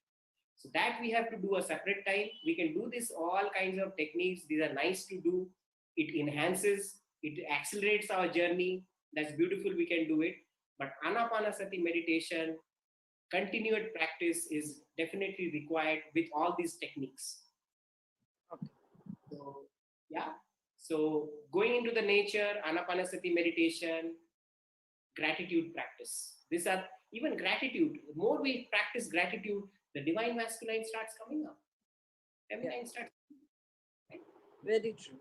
So that we have to do a separate time. We can do this all kinds of techniques. These are nice to do. It enhances, it accelerates our journey. That's beautiful. We can do it. But Anapanasati meditation, continued practice is definitely required with all these techniques. Okay. So yeah. So going into the nature, anapanasati meditation, gratitude practice. These are even gratitude. The more we practice gratitude, the divine masculine starts coming up. Feminine starts. Right? Very true.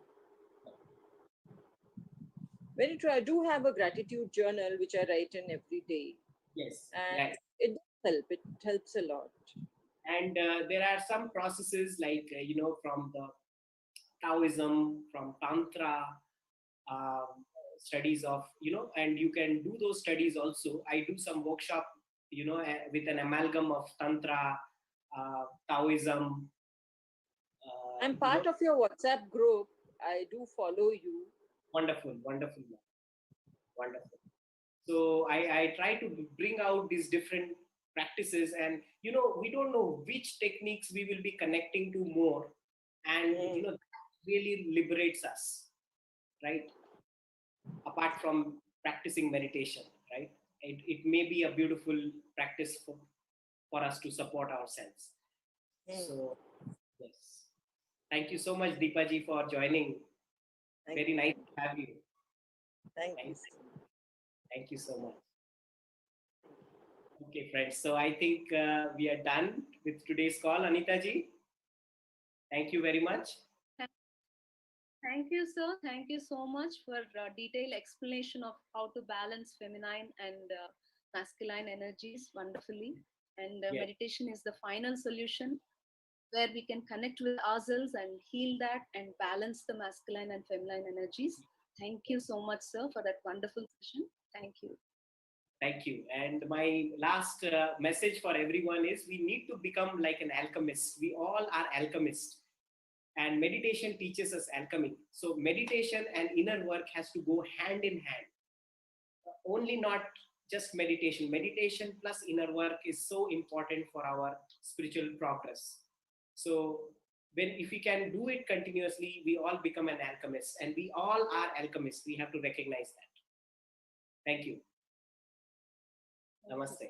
Very true. I do have a gratitude journal which I write in every day, Yes. and Yes. it does help. It helps a lot. And there are some processes like from the Taoism, from Tantra, studies of and you can do those studies also. I do some workshop with an amalgam of Tantra, Taoism. I'm part of your WhatsApp group. I do follow you. Wonderful, wonderful, wonderful. So I try to bring out these different practices, and we don't know which techniques we will be connecting to more, and that really liberates us, right? Apart from practicing meditation, right? It may be a beautiful practice for us to support ourselves. So yes, thank you so much, Deepaji, for joining. Very nice to have you. Thank you. Thank you so much. Okay, friends. So I think we are done with today's call. Anita ji, thank you very much. Thank you, sir. Thank you so much for detailed explanation of how to balance feminine and masculine energies wonderfully. And Yes. meditation is the final solution where we can connect with ourselves and heal that and balance the masculine and feminine energies. Thank you so much, sir, for that wonderful session. Thank you. Thank you. And my last message for everyone is we need to become like an alchemist. We all are alchemists. And meditation teaches us alchemy. So meditation and inner work has to go hand in hand. Only not just meditation. Meditation plus inner work is so important for our spiritual progress. So if we can do it continuously, we all become an alchemist. And we all are alchemists. We have to recognize that. Thank you. Namaste.